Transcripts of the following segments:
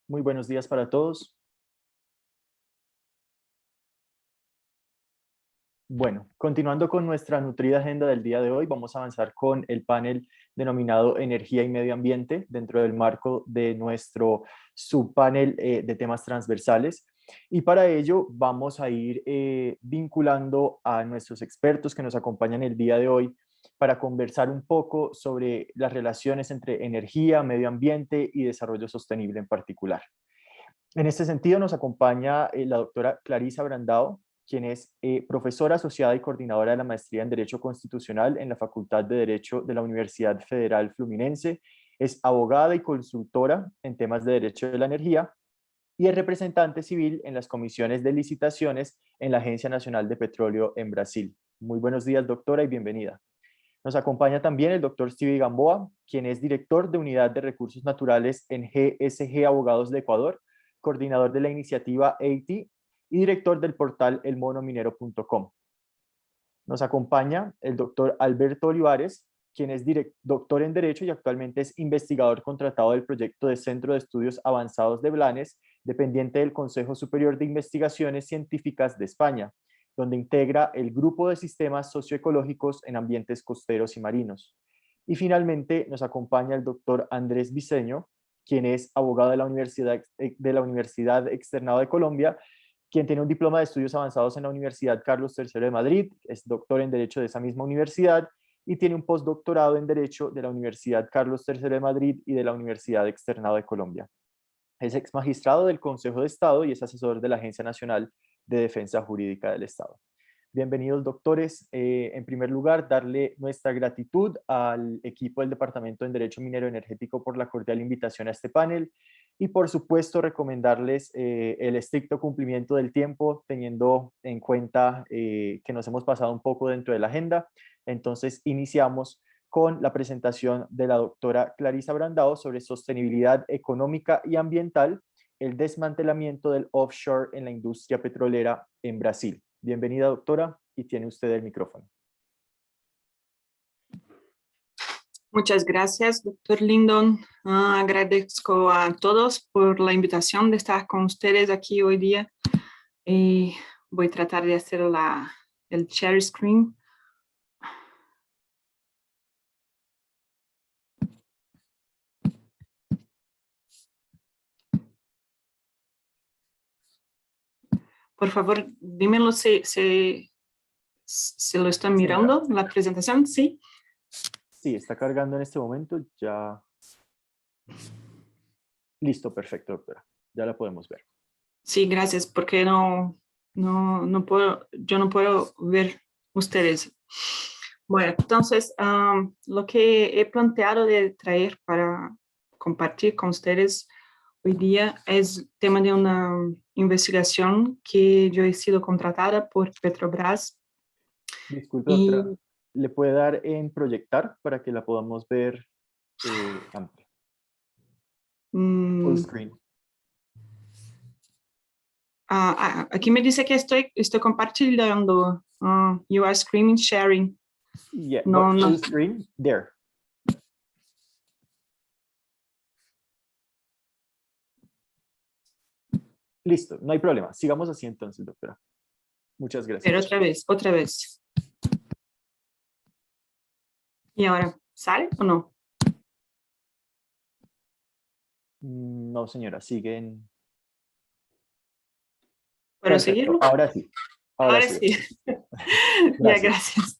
Muy buenos días para todos. Bueno, continuando con nuestra nutrida agenda del día de hoy, vamos a avanzar con el panel denominado Energía y Medio Ambiente dentro del marco de nuestro subpanel de temas transversales. Y para ello vamos a ir vinculando a nuestros expertos que nos acompañan el día de hoy para conversar un poco sobre las relaciones entre energía, medio ambiente y desarrollo sostenible en particular. En este sentido nos acompaña la doctora Clarisa Brandao, quien es profesora asociada y coordinadora de la maestría en Derecho Constitucional en la Facultad de Derecho de la Universidad Federal Fluminense. Es abogada y consultora en temas de derecho de la energía y es representante civil en las comisiones de licitaciones en la Agencia Nacional de Petróleo en Brasil. Muy buenos días, doctora, y bienvenida. Nos acompaña también el doctor Stevie Gamboa, quien es director de Unidad de Recursos Naturales en GSG Abogados de Ecuador, coordinador de la iniciativa AT y director del portal elmonominero.com. Nos acompaña el doctor Alberto Olivares, quien es doctor en Derecho y actualmente es investigador contratado del proyecto de Centro de Estudios Avanzados de Blanes, dependiente del Consejo Superior de Investigaciones Científicas de España, donde integra el Grupo de Sistemas Socioecológicos en Ambientes Costeros y Marinos. Y finalmente nos acompaña el doctor Andrés Briceño, quien es abogado de la Universidad Externado de Colombia, quien tiene un diploma de estudios avanzados en la Universidad Carlos III de Madrid, es doctor en Derecho de esa misma universidad y tiene un postdoctorado en Derecho de la Universidad Carlos III de Madrid y de la Universidad Externado de Colombia. Es ex magistrado del Consejo de Estado y es asesor de la Agencia Nacional de Defensa Jurídica del Estado. Bienvenidos, doctores. En primer lugar, darle nuestra gratitud al equipo del Departamento en Derecho Minero Energético por la cordial invitación a este panel y, por supuesto, recomendarles el estricto cumplimiento del tiempo, teniendo en cuenta que nos hemos pasado un poco dentro de la agenda. Entonces, iniciamos con la presentación de la doctora Clarisa Brandao sobre sostenibilidad económica y ambiental, el desmantelamiento del offshore en la industria petrolera en Brasil. Bienvenida, doctora, y tiene usted el micrófono. Muchas gracias, doctor Lindon. Agradezco a todos por la invitación de estar con ustedes aquí hoy día. Voy a tratar de hacer el share screen. Por favor, dímelo si lo están mirando, la presentación, ¿sí? Sí, está cargando en este momento, ya. Listo, perfecto, doctora. Ya la podemos ver. Sí, gracias, porque yo no puedo ver ustedes. Bueno, entonces, lo que he planteado de traer para compartir con ustedes hoy día es el tema de una investigación que yo he sido contratada por Petrobras. Disculpe, doctora, ¿le puede dar en proyectar para que la podamos ver amplia? Full screen. Aquí me dice que estoy compartiendo. You are screen sharing. Yeah, no, but full screen, there. Listo, no hay problema. Sigamos así entonces, doctora. Muchas gracias. Pero otra vez. ¿Y ahora sale o no? No, señora, siguen. ¿Puedo Perfecto, seguirlo? ahora sí. Ahora sí. Ya, gracias.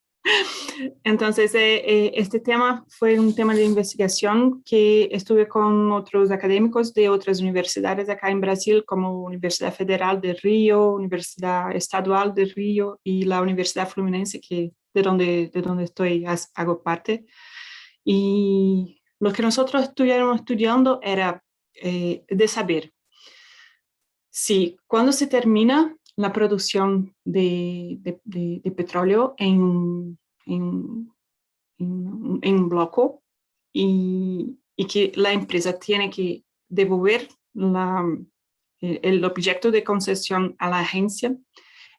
Entonces, este tema fue un tema de investigación que estuve con otros académicos de otras universidades acá en Brasil, como Universidad Federal de Río, Universidad Estadual de Río y la Universidad Fluminense, de donde estoy, hago parte. Y lo que nosotros estuvimos estudiando era de saber si cuando se termina la producción de petróleo en bloco y que la empresa tiene que devolver el objeto de concesión a la agencia,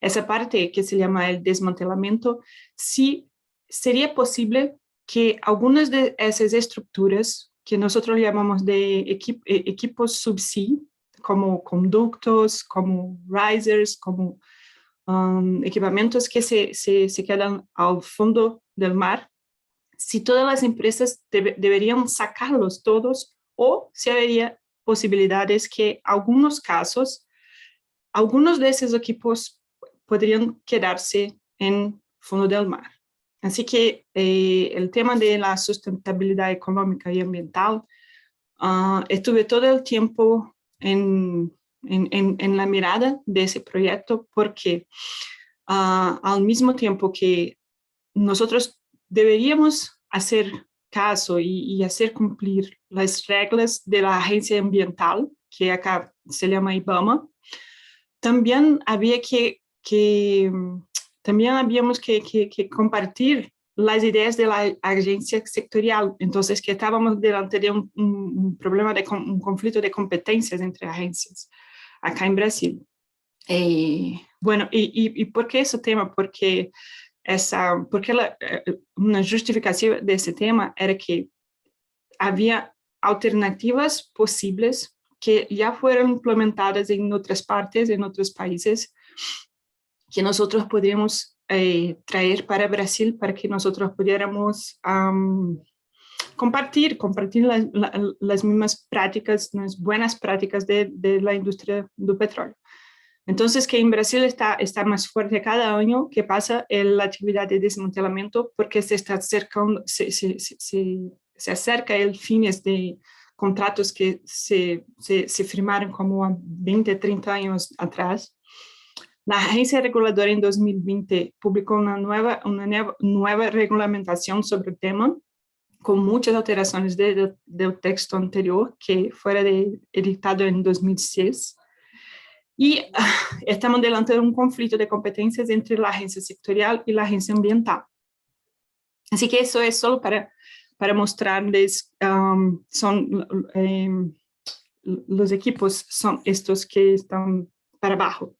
esa parte que se llama el desmantelamiento, sí sería posible que algunas de esas estructuras que nosotros llamamos de equipos subsea, como conductos, como risers, como equipamientos que se quedan al fondo del mar, si todas las empresas deberían sacarlos todos o si habría posibilidades que algunos casos, algunos de esos equipos podrían quedarse en fondo del mar. Así que el tema de la sustentabilidad económica y ambiental, estuve todo el tiempo en la mirada de ese proyecto porque al mismo tiempo que nosotros deberíamos hacer caso y hacer cumplir las reglas de la agencia ambiental, que acá se llama IBAMA, también también habíamos que compartir las ideas de la agencia sectorial. Entonces, que estábamos delante de un problema de un conflicto de competencias entre agencias acá en Brasil. Bueno, ¿y por qué ese tema? Porque una justificación de ese tema era que había alternativas posibles que ya fueron implementadas en otras partes, en otros países, que nosotros podríamos traer para Brasil para que nosotros pudiéramos compartir las mismas prácticas, las buenas prácticas de la industria del petróleo. Entonces, que en Brasil está más fuerte cada año que pasa la actividad de desmantelamiento porque se acerca el fines de contratos que se firmaron como a 20, 30 años atrás. La agencia reguladora en 2020 publicó una nueva regulamentación sobre el tema, con muchas alteraciones del texto anterior que fuera editado en 2006. Y estamos delante de un conflicto de competencias entre la agencia sectorial y la agencia ambiental. Así que eso es solo para mostrarles, los equipos son estos que están para abajo.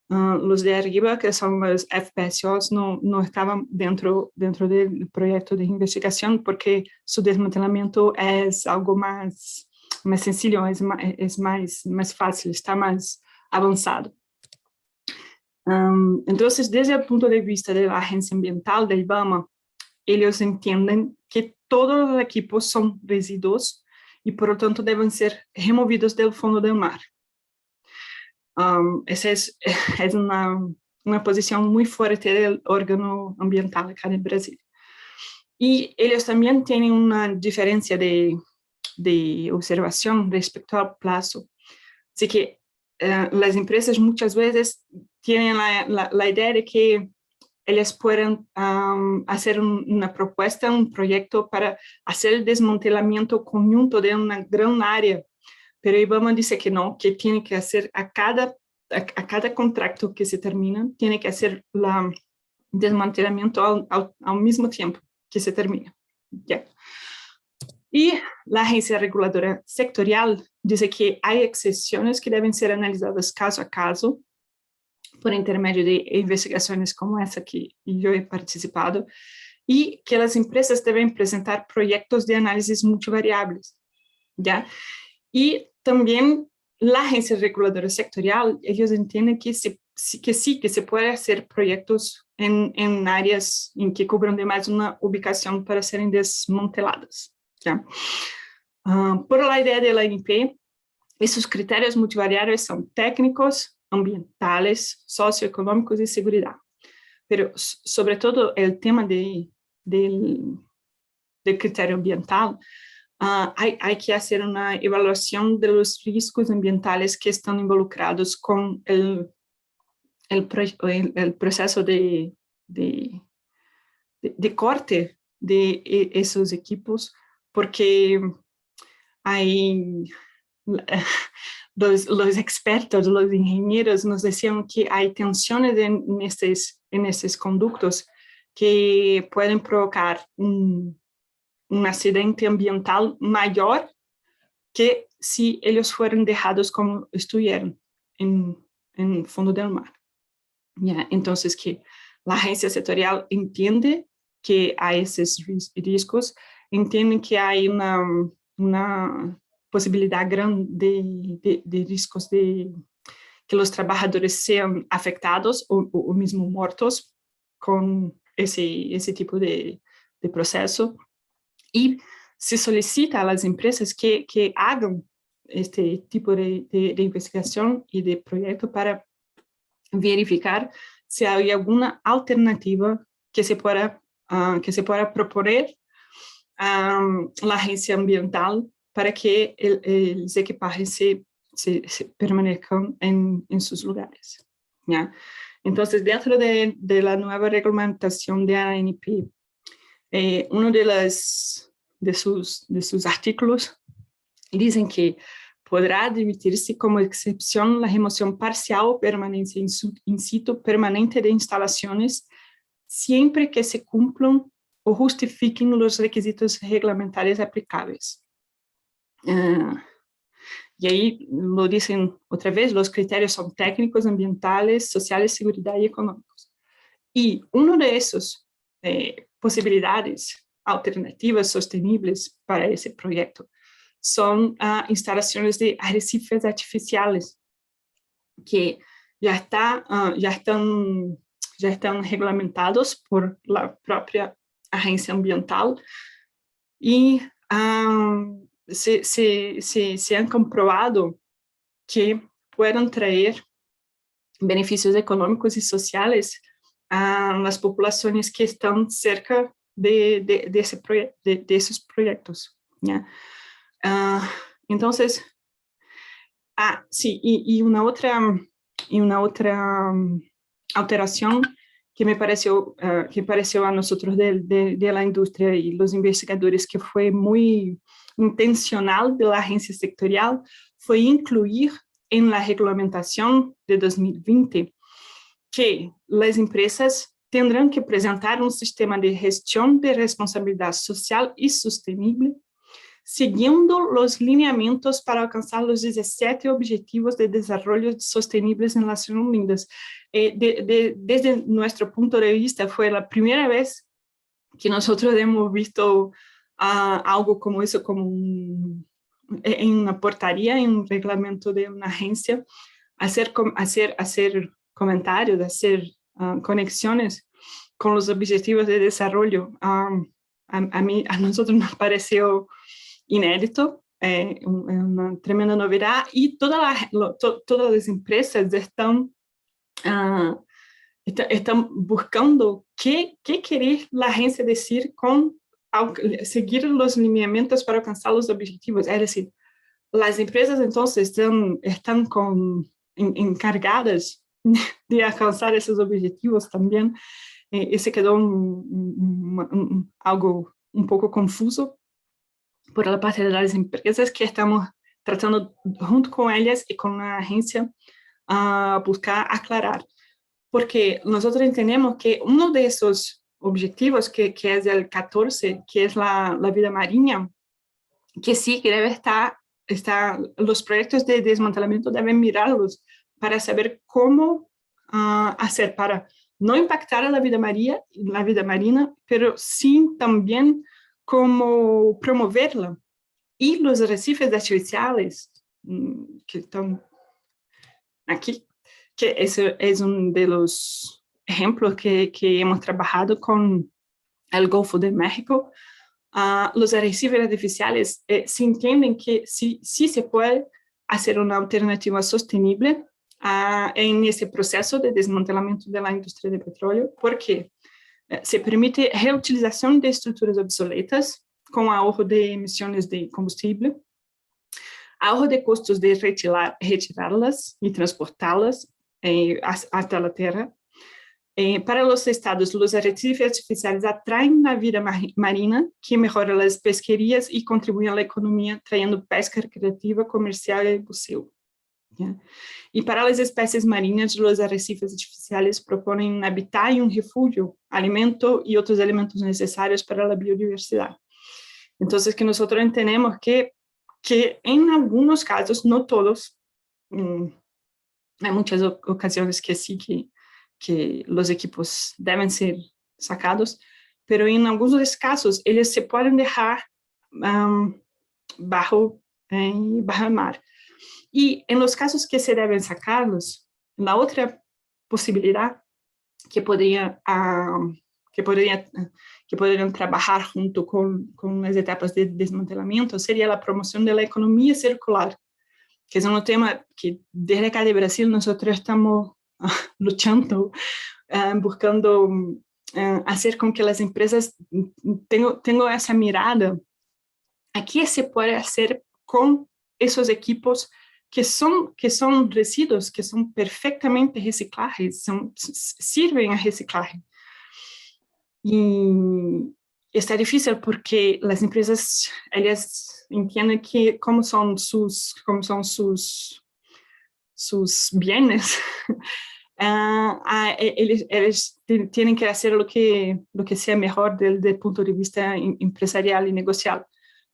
Los de arriba, que son los FPSOs, no estaban dentro del proyecto de investigación porque su desmantelamiento es algo más sencillo, es más fácil, está más avanzado. Entonces, desde el punto de vista de la agencia ambiental de IBAMA, ellos entienden que todos los equipos son residuos y por lo tanto deben ser removidos del fondo del mar. Esa es una posición muy fuerte del órgano ambiental acá en Brasil. Y ellos también tienen una diferencia de observación respecto al plazo. Así que las empresas muchas veces tienen la idea de que ellas pueden hacer una propuesta, un proyecto para hacer el desmantelamiento conjunto de una gran área, pero IBAMA dice que no, que tiene que hacer a cada contrato que se termina, tiene que hacer el desmantelamiento al mismo tiempo que se termina. ¿Ya? Y la agencia reguladora sectorial dice que hay excepciones que deben ser analizadas caso a caso por intermedio de investigaciones como esa que yo he participado y que las empresas deben presentar proyectos de análisis multivariables, ¿ya? Y también la agencia reguladora sectorial, ellos entienden que se puede hacer proyectos en áreas en que cubran de más una ubicación para serem desmanteladas, ¿ya? Por la idea de la ANP, esos criterios multivariables son técnicos, ambientales, socioeconómicos y seguridad. Pero sobre todo el tema del criterio ambiental, hay que hacer una evaluación de los riesgos ambientales que están involucrados con el proceso de corte de esos equipos, porque hay los expertos, los ingenieros nos decían que hay tensiones en estos conductos que pueden provocar un accidente ambiental mayor que si ellos fueran dejados como estuvieron en el fondo del mar. ¿Ya? Entonces, que la agencia sectorial entiende que hay esos riesgos, entienden que hay una posibilidad grande de riscos de que los trabajadores sean afectados o mismo muertos con ese tipo de proceso. Y se solicita a las empresas que hagan este tipo de investigación y de proyecto para verificar si hay alguna alternativa que se pueda proponer a la agencia ambiental para que los equipajes se permanezcan en sus lugares. ¿Ya? Entonces, dentro de la nueva reglamentación de ANP, uno de sus artículos dicen que podrá admitirse como excepción la remoción parcial o permanencia in situ permanente de instalaciones siempre que se cumplan o justifiquen los requisitos reglamentarios aplicables. Y ahí lo dicen otra vez, los criterios son técnicos, ambientales, sociales, seguridad y económicos. Y uno de esos posibilidades alternativas sostenibles para ese proyecto son instalaciones de arrecifes artificiales que ya están regulamentados por la propia agencia ambiental y se han comprobado que puedan traer beneficios económicos y sociales a las poblaciones que están cerca de esos proyectos. ¿Ya? Entonces, sí, y una otra alteración que me pareció a nosotros de la industria y los investigadores que fue muy intencional de la agencia sectorial fue incluir en la regulamentación de 2020 que las empresas tendrán que presentar un sistema de gestión de responsabilidad social y sostenible siguiendo los lineamientos para alcanzar los 17 Objetivos de Desarrollo Sostenibles en las Naciones Unidas. Desde nuestro punto de vista, fue la primera vez que nosotros hemos visto algo como eso, en una portaría, en un reglamento de una agencia, hacer comentarios, hacer conexiones con los Objetivos de Desarrollo. A nosotros nos pareció inédito, una tremenda novedad, y todas las empresas están buscando qué quiere la agencia decir con seguir los lineamientos para alcanzar los objetivos. Es decir, las empresas entonces están encargadas de alcanzar esos objetivos también. Ese quedó algo un poco confuso por la parte de las empresas, que estamos tratando junto con ellas y con la agencia a buscar aclarar. Porque nosotros entendemos que uno de esos objetivos, que es el 14, que es la vida marinha, que sí, que debe estar, los proyectos de desmantelamiento deben mirarlos para saber cómo hacer para no impactar a la vida marina, pero sí también cómo promoverla. Y los arrecifes artificiales que están aquí, que ese es uno de los ejemplos que hemos trabajado con el Golfo de México. Los arrecifes artificiales se entienden que sí se puede hacer una alternativa sostenible en ese proceso de desmantelamiento de la industria de petróleo, porque se permite reutilización de estructuras obsoletas con ahorro de emisiones de combustible, ahorro de costos de retirarlas y transportarlas hasta la tierra. Para los estados, los arrecifes artificiales atraen la vida marina, que mejora las pesquerías y contribuye a la economía, trayendo pesca recreativa, comercial y buceo. ¿Ya? Y para las especies marinas, los arrecifes artificiales proponen un hábitat y un refugio, alimento y otros elementos necesarios para la biodiversidad. Entonces, que nosotros entendemos que en algunos casos, no todos, hay muchas ocasiones que sí, que los equipos deben ser sacados, pero en algunos casos ellos se pueden dejar bajo bajo mar. Y en los casos que se deben sacarlos, la otra posibilidad que podrían trabajar junto con las etapas de desmantelamiento sería la promoción de la economía circular, que es un tema que desde acá de Brasil nosotros estamos luchando, buscando hacer con que las empresas tengan esa mirada a qué se puede hacer con esos equipos que son residuos, que son perfectamente reciclables, sirven a reciclaje. Y está difícil porque las empresas, ellas entienden que como son sus bienes, ellos tienen que hacer lo que sea mejor desde el punto de vista empresarial y negocial.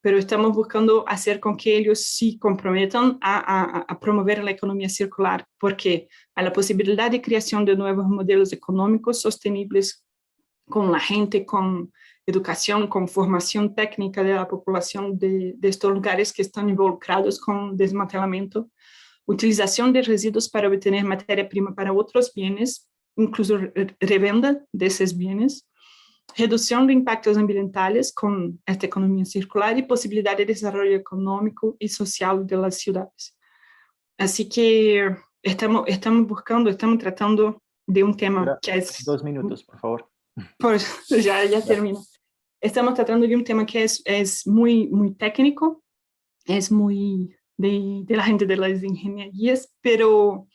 Pero estamos buscando hacer con que ellos sí comprometan a promover la economía circular, porque hay la posibilidad de creación de nuevos modelos económicos sostenibles con la gente, con educación, con formación técnica de la población de estos lugares que están involucrados con desmantelamiento, utilización de residuos para obtener materia prima para otros bienes, incluso revenda de esos bienes, reducción de impactos ambientales con esta economía circular y posibilidad de desarrollo económico y social de las ciudades. Así que estamos tratando de un tema que es... 2 minutos, por favor. Pues ya termino. Estamos tratando de un tema que es muy, muy técnico, es muy de la gente de las ingenierías, pero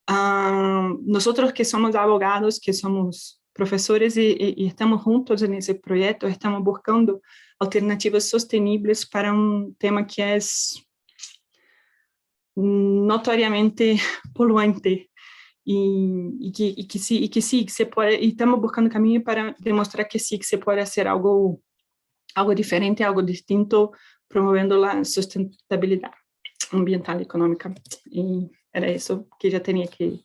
nosotros que somos abogados, que somos profesores y estamos juntos en ese proyecto, estamos buscando alternativas sostenibles para un tema que es notoriamente poluente y que sí se puede, y estamos buscando camino para demostrar que sí que se puede hacer algo diferente, algo distinto, promoviendo la sustentabilidad ambiental y económica. Y era eso que ya tenía que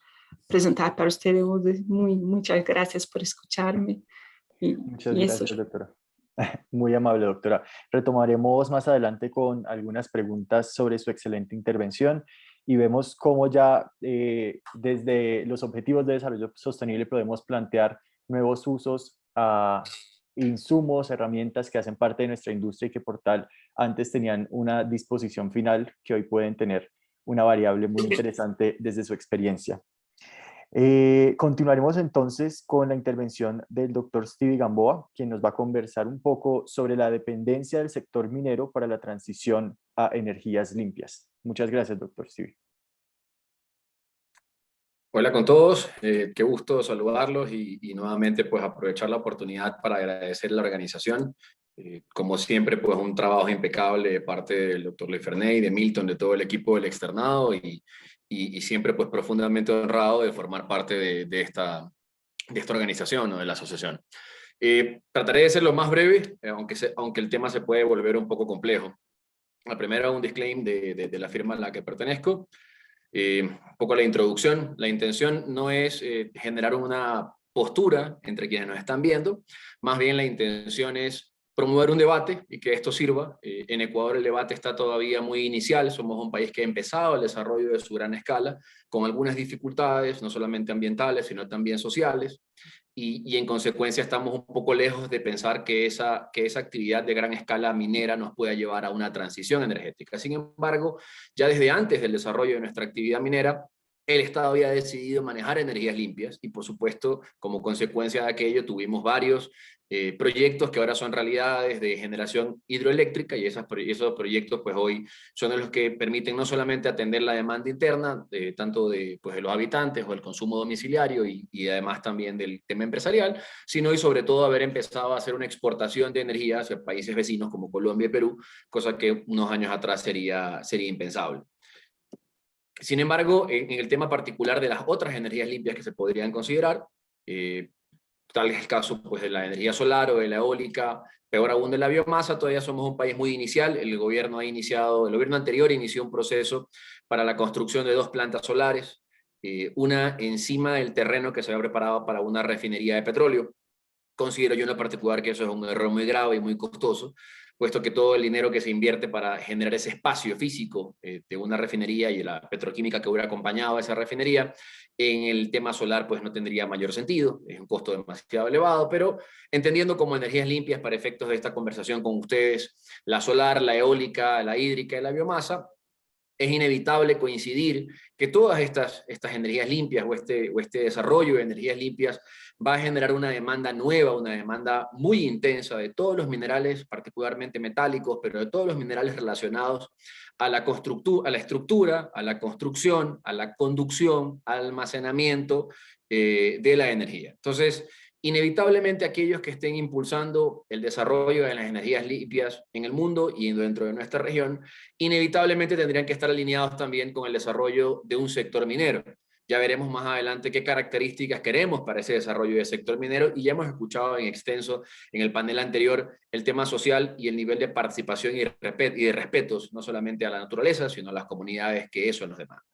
presentar para ustedes. Muchas gracias por escucharme. Muchas gracias, doctora. Muy amable, doctora. Retomaremos más adelante con algunas preguntas sobre su excelente intervención y vemos cómo ya desde los objetivos de desarrollo sostenible podemos plantear nuevos usos a insumos, herramientas que hacen parte de nuestra industria y que por tal antes tenían una disposición final que hoy pueden tener una variable muy interesante desde su experiencia. Continuaremos entonces con la intervención del doctor Stevie Gamboa, quien nos va a conversar un poco sobre la dependencia del sector minero para la transición a energías limpias. Muchas gracias, doctor Stevie. Hola con todos, qué gusto saludarlos y nuevamente pues aprovechar la oportunidad para agradecer a la organización. Como siempre pues un trabajo impecable de parte del doctor Luis Ferney, de Milton, de todo el equipo del externado y siempre pues profundamente honrado de formar parte de esta organización o de la asociación. Trataré de ser lo más breve, aunque el tema se puede volver un poco complejo. La primera, un disclaimer de la firma a la que pertenezco. Un poco la introducción. La intención no es generar una postura entre quienes nos están viendo, más bien la intención es promover un debate y que esto sirva. En Ecuador el debate está todavía muy inicial, somos un país que ha empezado el desarrollo de su gran escala, con algunas dificultades, no solamente ambientales, sino también sociales, y en consecuencia estamos un poco lejos de pensar que esa actividad de gran escala minera nos pueda llevar a una transición energética. Sin embargo, ya desde antes del desarrollo de nuestra actividad minera, el Estado había decidido manejar energías limpias y por supuesto, como consecuencia de aquello, tuvimos varios proyectos que ahora son realidades de generación hidroeléctrica y esos proyectos pues hoy son de los que permiten no solamente atender la demanda interna, tanto de los habitantes o el consumo domiciliario y además también del tema empresarial, sino y sobre todo haber empezado a hacer una exportación de energía hacia países vecinos como Colombia y Perú, cosa que unos años atrás sería impensable. Sin embargo, en el tema particular de las otras energías limpias que se podrían considerar, tal es el caso pues, de la energía solar o de la eólica, peor aún de la biomasa, todavía somos un país muy inicial. El gobierno anterior inició un proceso para la construcción de 2 plantas solares, una encima del terreno que se había preparado para una refinería de petróleo. Considero yo en lo particular que eso es un error muy grave y muy costoso, puesto que todo el dinero que se invierte para generar ese espacio físico de una refinería y la petroquímica que hubiera acompañado a esa refinería, en el tema solar pues no tendría mayor sentido, es un costo demasiado elevado, pero entendiendo como energías limpias para efectos de esta conversación con ustedes, la solar, la eólica, la hídrica y la biomasa, es inevitable coincidir que todas estas energías limpias o este desarrollo de energías limpias va a generar una demanda nueva, una demanda muy intensa de todos los minerales, particularmente metálicos, pero de todos los minerales relacionados a la estructura, a la construcción, a la conducción, al almacenamiento de la energía. Entonces, inevitablemente aquellos que estén impulsando el desarrollo de las energías limpias en el mundo y dentro de nuestra región, inevitablemente tendrían que estar alineados también con el desarrollo de un sector minero. Ya veremos más adelante qué características queremos para ese desarrollo del sector minero, y ya hemos escuchado en extenso en el panel anterior el tema social y el nivel de participación y de respetos, no solamente a la naturaleza, sino a las comunidades que eso nos demanda.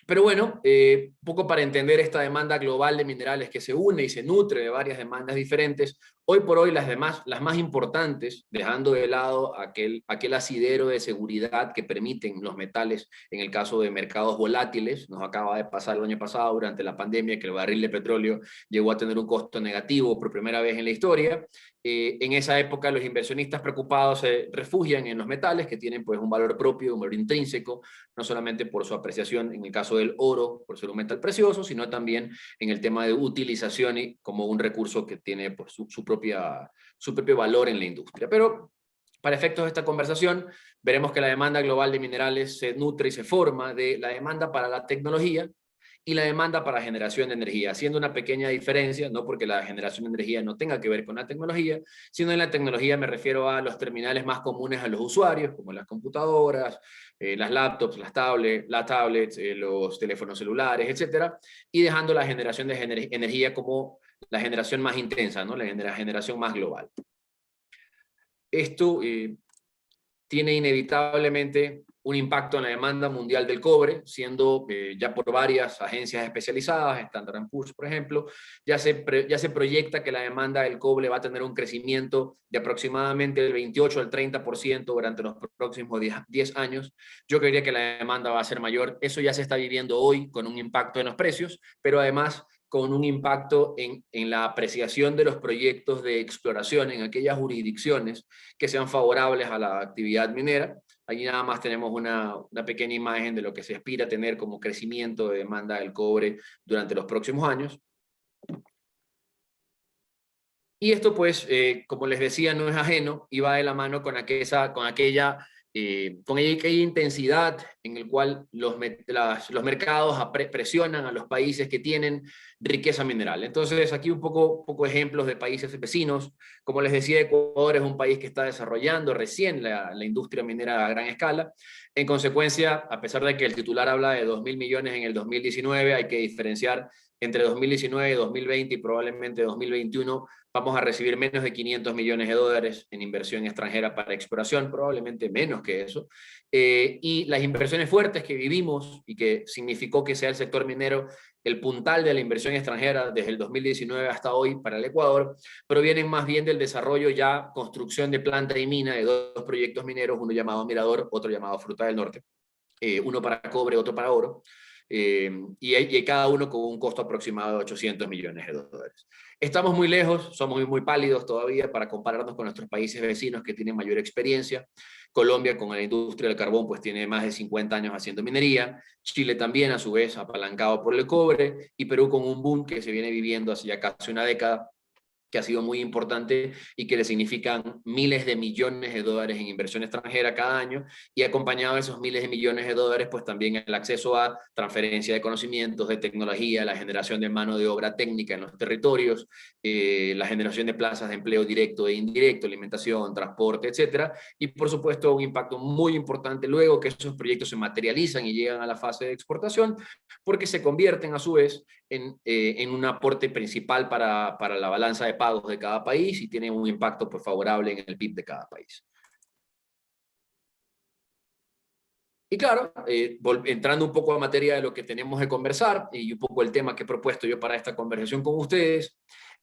Pero bueno, un poco para entender esta demanda global de minerales que se une y se nutre de varias demandas diferentes, hoy por hoy las más importantes, dejando de lado aquel asidero de seguridad que permiten los metales en el caso de mercados volátiles, nos acaba de pasar el año pasado durante la pandemia que el barril de petróleo llegó a tener un costo negativo por primera vez en la historia. En esa época los inversionistas preocupados se refugian en los metales que tienen pues un valor propio, un valor intrínseco, no solamente por su apreciación en el caso del oro, por ser un metal precioso, sino también en el tema de utilización y como un recurso que tiene pues, su propio valor en la industria. Pero para efectos de esta conversación, veremos que la demanda global de minerales se nutre y se forma de la demanda para la tecnología y la demanda para generación de energía, haciendo una pequeña diferencia, no porque la generación de energía no tenga que ver con la tecnología, sino en la tecnología me refiero a los terminales más comunes a los usuarios, como las computadoras, las laptops, las tablets, los teléfonos celulares, etcétera, y dejando la generación de energía como la generación más intensa, ¿no? La generación más global. Esto tiene inevitablemente un impacto en la demanda mundial del cobre, siendo ya por varias agencias especializadas, Standard & Poor's, por ejemplo, ya se proyecta que la demanda del cobre va a tener un crecimiento de aproximadamente el 28 al 30% durante los próximos 10 años. Yo creería que la demanda va a ser mayor. Eso ya se está viviendo hoy con un impacto en los precios, pero además con un impacto en la apreciación de los proyectos de exploración en aquellas jurisdicciones que sean favorables a la actividad minera. Allí nada más tenemos una pequeña imagen de lo que se aspira a tener como crecimiento de demanda del cobre durante los próximos años. Y esto pues, como les decía, no es ajeno y va de la mano con aquella intensidad en el cual los mercados presionan a los países que tienen riqueza mineral. Entonces, aquí un poco ejemplos de países vecinos. Como les decía, Ecuador es un país que está desarrollando recién la industria minera a gran escala. En consecuencia, a pesar de que el titular habla de 2.000 millones en el 2019, hay que diferenciar entre 2019, 2020 y probablemente 2021 vamos a recibir menos de 500 millones de dólares en inversión extranjera para exploración, probablemente menos que eso. Y las inversiones fuertes que vivimos y que significó que sea el sector minero el puntal de la inversión extranjera desde el 2019 hasta hoy para el Ecuador, provienen más bien del desarrollo ya, construcción de planta y mina de dos proyectos mineros, uno llamado Mirador, otro llamado Fruta del Norte, uno para cobre, otro para oro. Y cada uno con un costo aproximado de 800 millones de dólares. Estamos muy lejos, somos muy pálidos todavía para compararnos con nuestros países vecinos que tienen mayor experiencia. Colombia con la industria del carbón pues tiene más de 50 años haciendo minería, Chile también a su vez apalancado por el cobre, y Perú con un boom que se viene viviendo hace ya casi una década, que ha sido muy importante y que le significan miles de millones de dólares en inversión extranjera cada año, y acompañado de esos miles de millones de dólares, pues también el acceso a transferencia de conocimientos, de tecnología, la generación de mano de obra técnica en los territorios, la generación de plazas de empleo directo e indirecto, alimentación, transporte, etcétera, y por supuesto un impacto muy importante luego que esos proyectos se materializan y llegan a la fase de exportación, porque se convierten a su vez en un aporte principal para la balanza de pagos de cada país y tienen un impacto pues, favorable en el PIB de cada país. Y claro, entrando un poco a materia de lo que tenemos que conversar y un poco el tema que he propuesto yo para esta conversación con ustedes,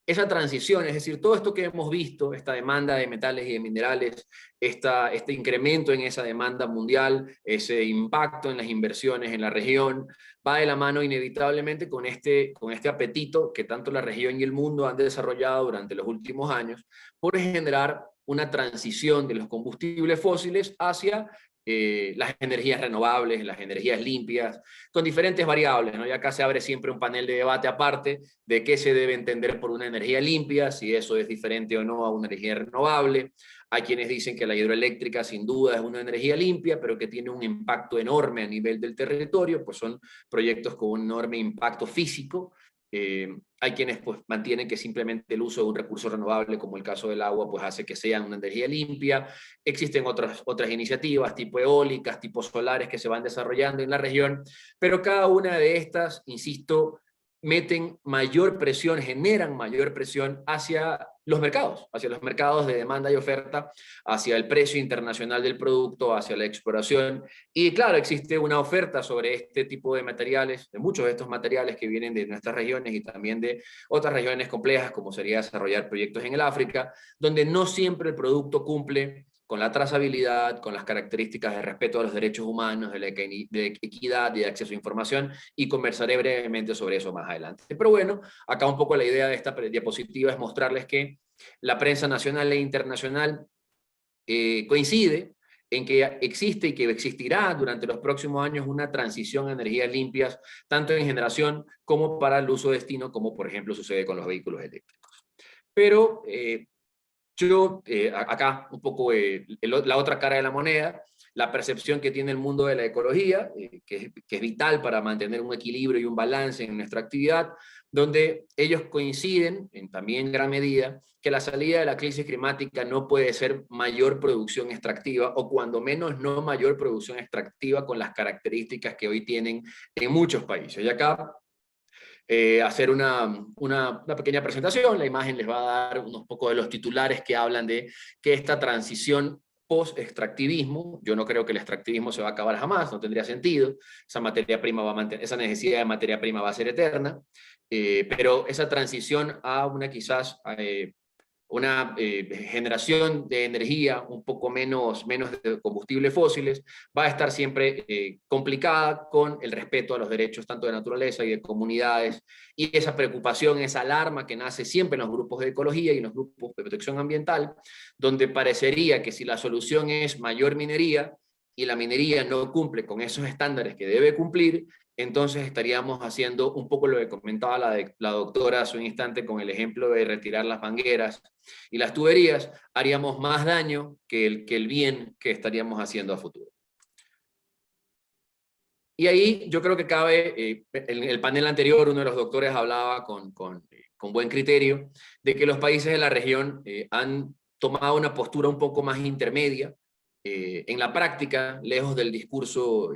esa transición, es decir, todo esto que hemos visto, esta demanda de metales y de minerales, este incremento en esa demanda mundial, ese impacto en las inversiones en la región, va de la mano inevitablemente con este apetito que tanto la región y el mundo han desarrollado durante los últimos años por generar una transición de los combustibles fósiles hacia las energías renovables, las energías limpias, con diferentes variables, ¿no? Y acá se abre siempre un panel de debate aparte de qué se debe entender por una energía limpia, si eso es diferente o no a una energía renovable. Hay quienes dicen que la hidroeléctrica sin duda es una energía limpia, pero que tiene un impacto enorme a nivel del territorio, pues son proyectos con un enorme impacto físico. Hay quienes pues mantienen que simplemente el uso de un recurso renovable, como el caso del agua, pues hace que sea una energía limpia. Existen otras iniciativas, tipo eólicas, tipo solares, que se van desarrollando en la región, pero cada una de estas, insisto, meten mayor presión, generan mayor presión hacia los mercados de demanda y oferta, hacia el precio internacional del producto, hacia la exploración. Y claro, existe una oferta sobre este tipo de materiales, de muchos de estos materiales que vienen de nuestras regiones y también de otras regiones complejas, como sería desarrollar proyectos en el África, donde no siempre el producto cumple con la trazabilidad, con las características de respeto a los derechos humanos, de equidad y de acceso a información, y conversaré brevemente sobre eso más adelante. Pero bueno, acá un poco la idea de esta diapositiva es mostrarles que la prensa nacional e internacional coincide en que existe y que existirá durante los próximos años una transición a energías limpias, tanto en generación como para el uso de destino, como por ejemplo sucede con los vehículos eléctricos. Pero acá un poco la otra cara de la moneda, la percepción que tiene el mundo de la ecología, que es vital para mantener un equilibrio y un balance en nuestra actividad, donde ellos coinciden, también en gran medida, que la salida de la crisis climática no puede ser mayor producción extractiva, o cuando menos no mayor producción extractiva con las características que hoy tienen en muchos países. Y acá hacer una pequeña presentación. La imagen les va a dar unos pocos de los titulares que hablan de que esta transición post-extractivismo, yo no creo que el extractivismo se va a acabar jamás, no tendría sentido, esa necesidad de materia prima va a ser eterna, pero esa transición a una generación de energía un poco menos de combustibles fósiles, va a estar siempre complicada con el respeto a los derechos tanto de naturaleza y de comunidades, y esa preocupación, esa alarma que nace siempre en los grupos de ecología y en los grupos de protección ambiental, donde parecería que si la solución es mayor minería, y la minería no cumple con esos estándares que debe cumplir, entonces estaríamos haciendo un poco lo que comentaba la doctora hace un instante con el ejemplo de retirar las mangueras y las tuberías, haríamos más daño que el bien que estaríamos haciendo a futuro. Y ahí yo creo que cabe, en el panel anterior uno de los doctores hablaba con buen criterio de que los países de la región han tomado una postura un poco más intermedia, en la práctica, lejos del discurso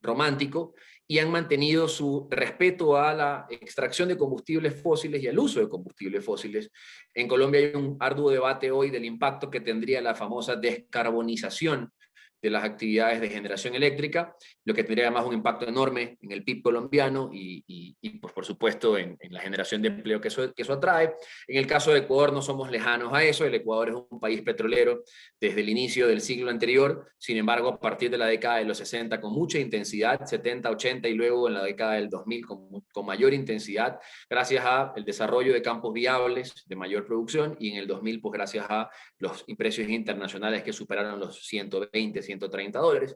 romántico, y han mantenido su respeto a la extracción de combustibles fósiles y al uso de combustibles fósiles. En Colombia hay un arduo debate hoy del impacto que tendría la famosa descarbonización de las actividades de generación eléctrica, lo que tendría además un impacto enorme en el PIB colombiano y pues, por supuesto en la generación de empleo que eso atrae. En el caso de Ecuador no somos lejanos a eso, el Ecuador es un país petrolero desde el inicio del siglo anterior, sin embargo a partir de la década de los 60 con mucha intensidad, 70, 80 y luego en la década del 2000 con mayor intensidad, gracias al desarrollo de campos viables de mayor producción, y en el 2000 pues gracias a los precios internacionales que superaron los 120, 130 dólares.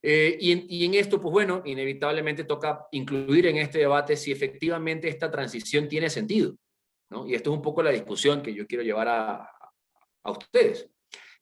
Y en esto, pues bueno, inevitablemente toca incluir en este debate si efectivamente esta transición tiene sentido, ¿no? Y esto es un poco la discusión que yo quiero llevar a ustedes.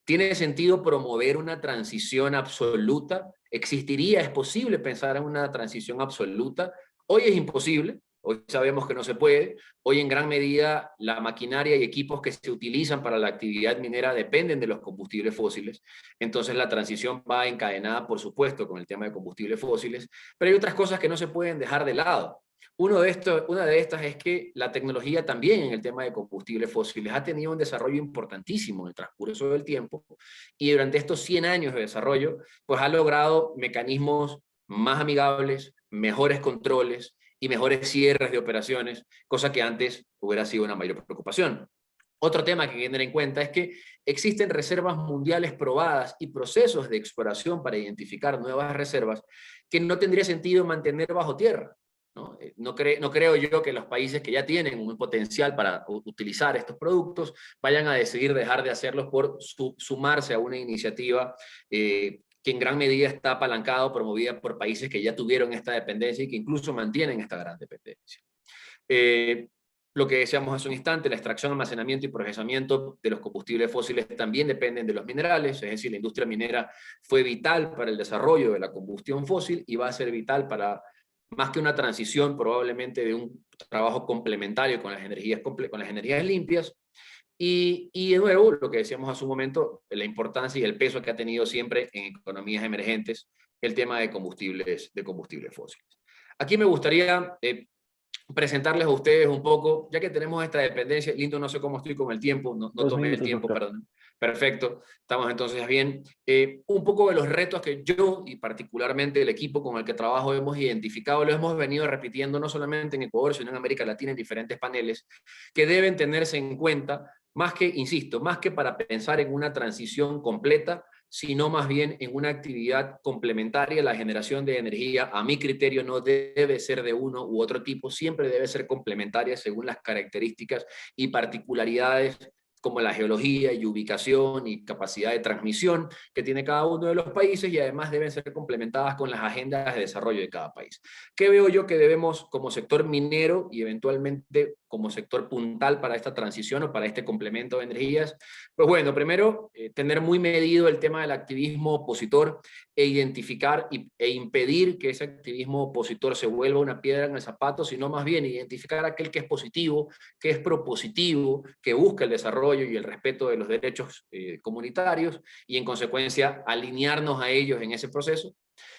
¿Tiene sentido promover una transición absoluta? ¿Existiría, es posible pensar en una transición absoluta? Hoy es imposible. Hoy sabemos que no se puede. Hoy en gran medida la maquinaria y equipos que se utilizan para la actividad minera dependen de los combustibles fósiles. Entonces la transición va encadenada, por supuesto, con el tema de combustibles fósiles, pero hay otras cosas que no se pueden dejar de lado. Una de estas es que la tecnología también en el tema de combustibles fósiles ha tenido un desarrollo importantísimo en el transcurso del tiempo, y durante estos 100 años de desarrollo pues ha logrado mecanismos más amigables, mejores controles y mejores cierres de operaciones, cosa que antes hubiera sido una mayor preocupación. Otro tema que hay que tener en cuenta es que existen reservas mundiales probadas y procesos de exploración para identificar nuevas reservas que no tendría sentido mantener bajo tierra. No creo yo que los países que ya tienen un potencial para utilizar estos productos vayan a decidir dejar de hacerlos por sumarse a una iniciativa que en gran medida está apalancada o promovida por países que ya tuvieron esta dependencia y que incluso mantienen esta gran dependencia. Lo que decíamos hace un instante, la extracción, almacenamiento y procesamiento de los combustibles fósiles también dependen de los minerales, es decir, la industria minera fue vital para el desarrollo de la combustión fósil y va a ser vital para, más que una transición, probablemente de un trabajo complementario con las energías limpias. Y de nuevo, lo que decíamos hace un momento, la importancia y el peso que ha tenido siempre en economías emergentes el tema de combustibles fósiles. Aquí me gustaría presentarles a ustedes un poco, ya que tenemos esta dependencia. Lindo, no sé cómo estoy con el tiempo, no tomé el tiempo, doctor. perdón. Perfecto, estamos entonces bien. Un poco de los retos que yo y particularmente el equipo con el que trabajo hemos identificado, lo hemos venido repitiendo no solamente en Ecuador, sino en América Latina en diferentes paneles, que deben tenerse en cuenta, más que, insisto, más que para pensar en una transición completa, sino más bien en una actividad complementaria. La generación de energía, a mi criterio, no debe ser de uno u otro tipo, siempre debe ser complementaria según las características y particularidades como la geología y ubicación y capacidad de transmisión que tiene cada uno de los países, y además deben ser complementadas con las agendas de desarrollo de cada país. ¿Qué veo yo que debemos como sector minero y eventualmente como sector puntal para esta transición o para este complemento de energías? Pues bueno, primero, tener muy medido el tema del activismo opositor e identificar e impedir que ese activismo opositor se vuelva una piedra en el zapato, sino más bien identificar aquel que es positivo, que es propositivo, que busca el desarrollo y el respeto de los derechos comunitarios, y en consecuencia alinearnos a ellos en ese proceso.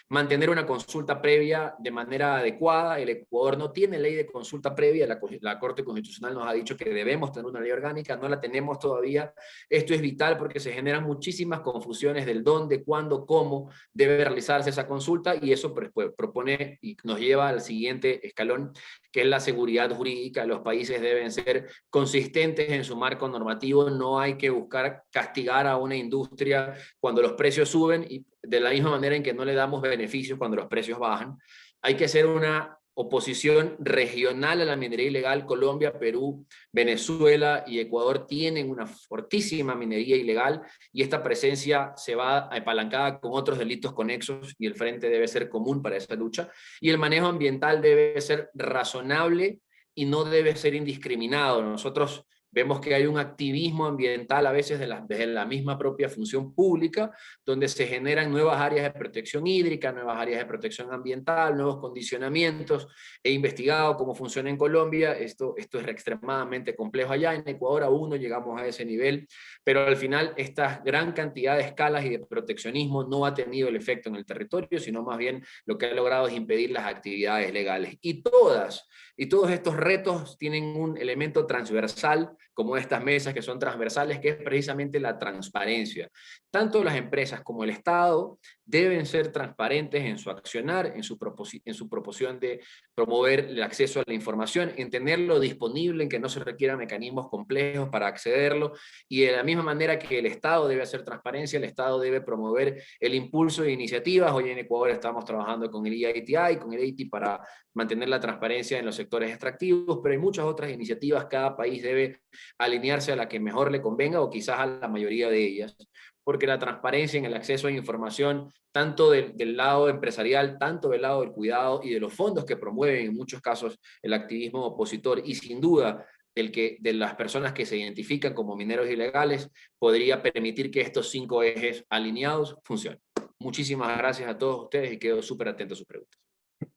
Mantener una consulta previa de manera adecuada. El Ecuador no tiene ley de consulta previa, la Corte Constitucional nos ha dicho que debemos tener una ley orgánica, no la tenemos todavía. Esto es vital porque se generan muchísimas confusiones del dónde, cuándo, cómo debe realizarse esa consulta, y eso propone y nos lleva al siguiente escalón, que es la seguridad jurídica. Los países deben ser consistentes en su marco normativo, no hay que buscar castigar a una industria cuando los precios suben y de la misma manera en que no le damos beneficios cuando los precios bajan. Hay que ser una oposición regional a la minería ilegal. Colombia, Perú, Venezuela y Ecuador tienen una fortísima minería ilegal, y esta presencia se va apalancada con otros delitos conexos, y el frente debe ser común para esa lucha. Y el manejo ambiental debe ser razonable y no debe ser indiscriminado. Nosotros vemos que hay un activismo ambiental a veces desde la misma propia función pública, donde se generan nuevas áreas de protección hídrica, nuevas áreas de protección ambiental, nuevos condicionamientos. He investigado cómo funciona en Colombia, esto es extremadamente complejo allá. En Ecuador aún no llegamos a ese nivel, pero al final esta gran cantidad de escalas y de proteccionismo no ha tenido el efecto en el territorio, sino más bien lo que ha logrado es impedir las actividades legales. Y todos estos retos tienen un elemento transversal, como estas mesas que son transversales, que es precisamente la transparencia. Tanto las empresas como el Estado deben ser transparentes en su accionar, en su proposición de promover el acceso a la información, en tenerlo disponible, en que no se requieran mecanismos complejos para accederlo, y de la misma manera que el Estado debe hacer transparencia, el Estado debe promover el impulso de iniciativas. Hoy en Ecuador estamos trabajando con el IITI, con el EITI, para mantener la transparencia en los sectores extractivos, pero hay muchas otras iniciativas. Cada país debe alinearse a la que mejor le convenga, o quizás a la mayoría de ellas, porque la transparencia en el acceso a información, tanto del lado empresarial, tanto del lado del cuidado y de los fondos que promueven en muchos casos el activismo opositor, y sin duda de las personas que se identifican como mineros ilegales, podría permitir que estos 5 ejes alineados funcionen. Muchísimas gracias a todos ustedes y quedo súper atento a sus preguntas.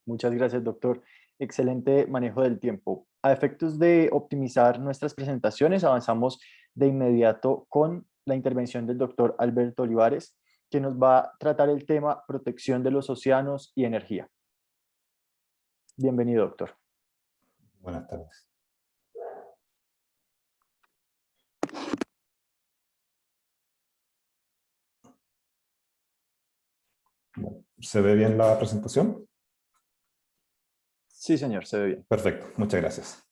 Muchas gracias, doctor. Excelente manejo del tiempo. A efectos de optimizar nuestras presentaciones, avanzamos de inmediato con la intervención del doctor Alberto Olivares, que nos va a tratar el tema protección de los océanos y energía. Bienvenido, doctor. Buenas tardes. ¿Se ve bien la presentación? Sí, señor, se ve bien. Perfecto, muchas gracias.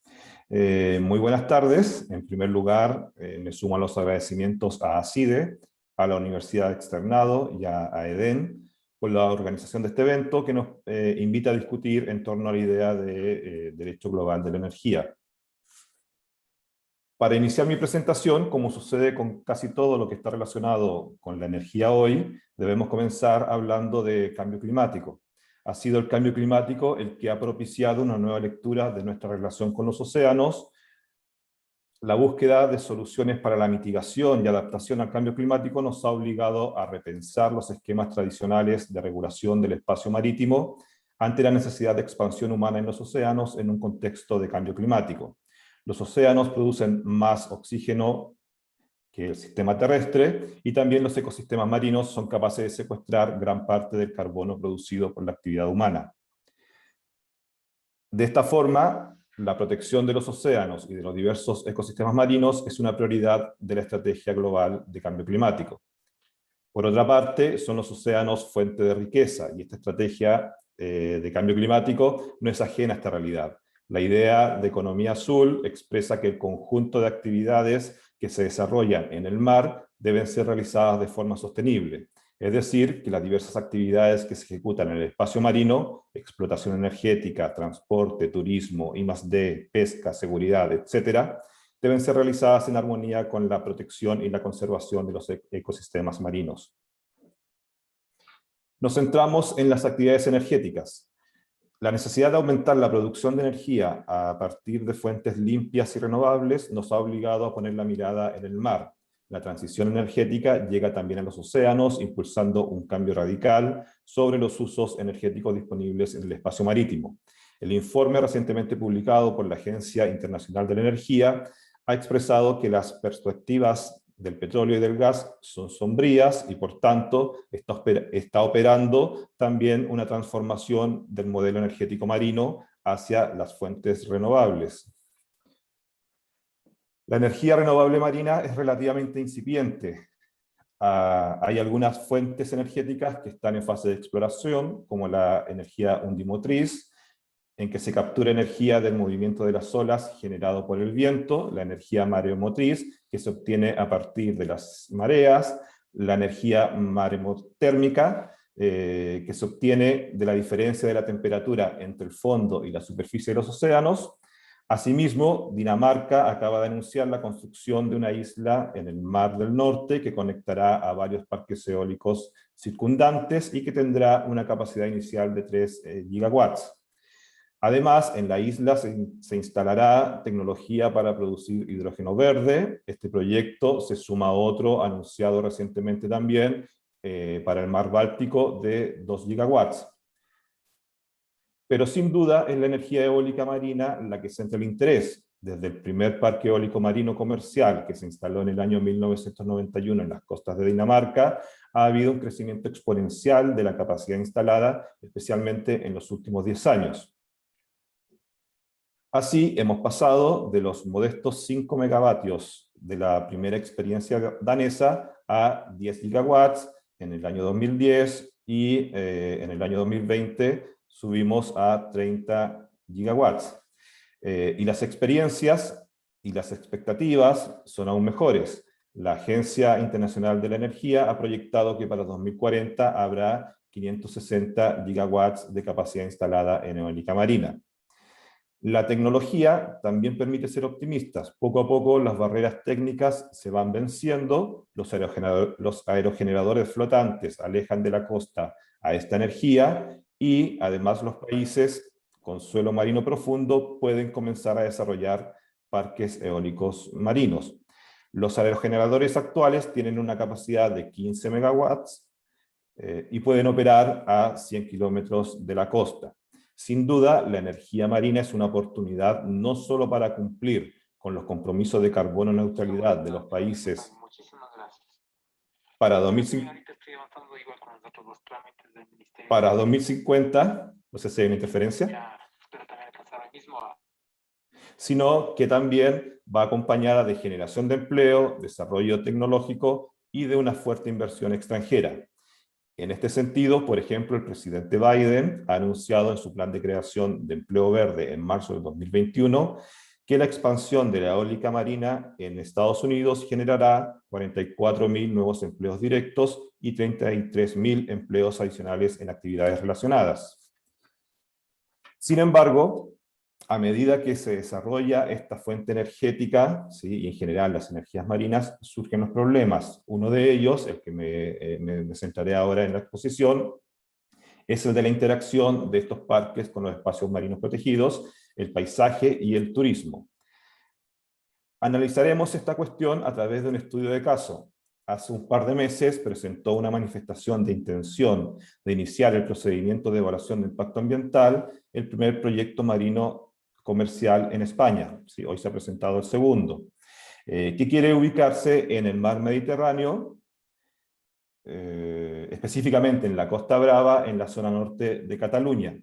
Muy buenas tardes. En primer lugar, me sumo a los agradecimientos a ACIDE, a la Universidad Externado y a EDEN por la organización de este evento que nos invita a discutir en torno a la idea de derecho global de la energía. Para iniciar mi presentación, como sucede con casi todo lo que está relacionado con la energía hoy, debemos comenzar hablando de cambio climático. Ha sido el cambio climático el que ha propiciado una nueva lectura de nuestra relación con los océanos. La búsqueda de soluciones para la mitigación y adaptación al cambio climático nos ha obligado a repensar los esquemas tradicionales de regulación del espacio marítimo ante la necesidad de expansión humana en los océanos en un contexto de cambio climático. Los océanos producen más oxígeno que el sistema terrestre, y también los ecosistemas marinos son capaces de secuestrar gran parte del carbono producido por la actividad humana. De esta forma, la protección de los océanos y de los diversos ecosistemas marinos es una prioridad de la estrategia global de cambio climático. Por otra parte, son los océanos fuente de riqueza, y esta estrategia de cambio climático no es ajena a esta realidad. La idea de economía azul expresa que el conjunto de actividades que se desarrollan en el mar deben ser realizadas de forma sostenible. Es decir, que las diversas actividades que se ejecutan en el espacio marino, explotación energética, transporte, turismo, I+D, pesca, seguridad, etc., deben ser realizadas en armonía con la protección y la conservación de los ecosistemas marinos. Nos centramos en las actividades energéticas. La necesidad de aumentar la producción de energía a partir de fuentes limpias y renovables nos ha obligado a poner la mirada en el mar. La transición energética llega también a los océanos, impulsando un cambio radical sobre los usos energéticos disponibles en el espacio marítimo. El informe recientemente publicado por la Agencia Internacional de la Energía ha expresado que las perspectivas del petróleo y del gas son sombrías y por tanto está operando también una transformación del modelo energético marino hacia las fuentes renovables. La energía renovable marina es relativamente incipiente. Hay algunas fuentes energéticas que están en fase de exploración, como la energía undimotriz, en que se captura energía del movimiento de las olas generado por el viento, la energía mareomotriz, que se obtiene a partir de las mareas, la energía maremotérmica, que se obtiene de la diferencia de la temperatura entre el fondo y la superficie de los océanos. Asimismo, Dinamarca acaba de anunciar la construcción de una isla en el Mar del Norte que conectará a varios parques eólicos circundantes y que tendrá una capacidad inicial de 3 gigawatts. Además, en la isla se instalará tecnología para producir hidrógeno verde. Este proyecto se suma a otro anunciado recientemente también para el mar Báltico de 2 gigawatts. Pero sin duda es la energía eólica marina la que centra el interés. Desde el primer parque eólico marino comercial que se instaló en el año 1991 en las costas de Dinamarca, ha habido un crecimiento exponencial de la capacidad instalada, especialmente en los últimos 10 años. Así, hemos pasado de los modestos 5 megavatios de la primera experiencia danesa a 10 gigawatts en el año 2010 y en el año 2020 subimos a 30 gigawatts. Y las experiencias y las expectativas son aún mejores. La Agencia Internacional de la Energía ha proyectado que para 2040 habrá 560 gigawatts de capacidad instalada en eólica marina. La tecnología también permite ser optimistas. Poco a poco las barreras técnicas se van venciendo, los aerogeneradores flotantes alejan de la costa a esta energía y además los países con suelo marino profundo pueden comenzar a desarrollar parques eólicos marinos. Los aerogeneradores actuales tienen una capacidad de 15 megawatts y pueden operar a 100 kilómetros de la costa. Sin duda, la energía marina es una oportunidad no solo para cumplir con los compromisos de carbono neutralidad de los países para 2050, no sé si hay una interferencia, sino que también va acompañada de generación de empleo, desarrollo tecnológico y de una fuerte inversión extranjera. En este sentido, por ejemplo, el presidente Biden ha anunciado en su plan de creación de empleo verde en marzo de 2021 que la expansión de la eólica marina en Estados Unidos generará 44.000 nuevos empleos directos y 33.000 empleos adicionales en actividades relacionadas. Sin embargo, a medida que se desarrolla esta fuente energética, ¿sí?, y en general las energías marinas, surgen los problemas. Uno de ellos, el que me centraré ahora en la exposición, es el de la interacción de estos parques con los espacios marinos protegidos, el paisaje y el turismo. Analizaremos esta cuestión a través de un estudio de caso. Hace un par de meses presentó una manifestación de intención de iniciar el procedimiento de evaluación de impacto ambiental, el primer proyecto marino comercial en España. Sí, hoy se ha presentado el segundo, que quiere ubicarse en el mar Mediterráneo, específicamente en la Costa Brava, en la zona norte de Cataluña.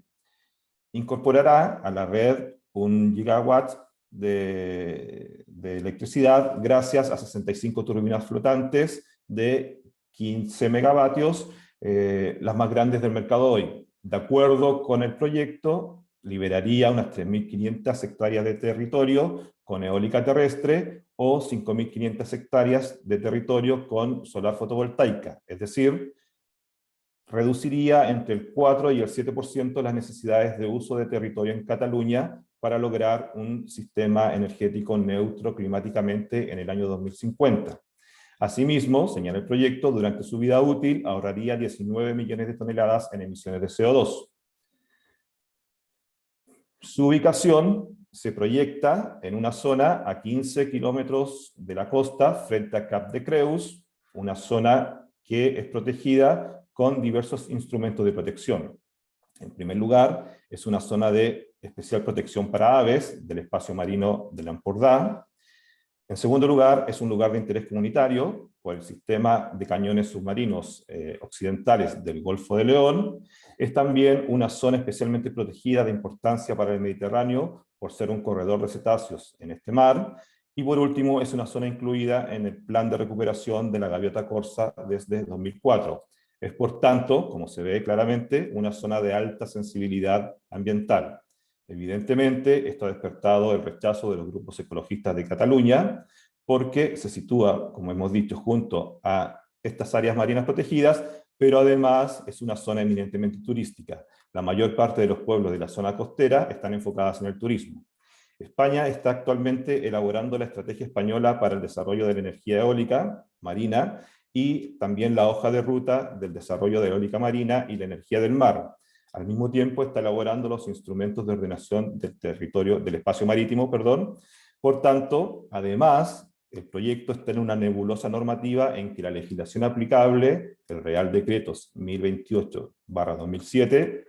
Incorporará a la red 1 gigawatt de electricidad gracias a 65 turbinas flotantes de 15 megavatios, las más grandes del mercado hoy. De acuerdo con el proyecto, liberaría unas 3.500 hectáreas de territorio con eólica terrestre o 5.500 hectáreas de territorio con solar fotovoltaica, es decir, reduciría entre el 4 y el 7% las necesidades de uso de territorio en Cataluña para lograr un sistema energético neutro climáticamente en el año 2050. Asimismo, señala el proyecto, durante su vida útil ahorraría 19 millones de toneladas en emisiones de CO2. Su ubicación se proyecta en una zona a 15 kilómetros de la costa frente a Cap de Creus, una zona que es protegida con diversos instrumentos de protección. En primer lugar, es una zona de especial protección para aves del espacio marino de l'Empordà. En segundo lugar, es un lugar de interés comunitario por el sistema de cañones submarinos occidentales del Golfo de León. Es también una zona especialmente protegida de importancia para el Mediterráneo por ser un corredor de cetáceos en este mar. Y por último, es una zona incluida en el plan de recuperación de la gaviota corsa desde 2004. Es, por tanto, como se ve claramente, una zona de alta sensibilidad ambiental. Evidentemente, esto ha despertado el rechazo de los grupos ecologistas de Cataluña, porque se sitúa, como hemos dicho, junto a estas áreas marinas protegidas, pero además es una zona eminentemente turística. La mayor parte de los pueblos de la zona costera están enfocados en el turismo. España está actualmente elaborando la estrategia española para el desarrollo de la energía eólica marina y también la hoja de ruta del desarrollo de eólica marina y la energía del mar. Al mismo tiempo está elaborando los instrumentos de ordenación del territorio, del espacio marítimo, perdón. Por tanto, además, el proyecto está en una nebulosa normativa en que la legislación aplicable, el Real Decreto 1028/2007,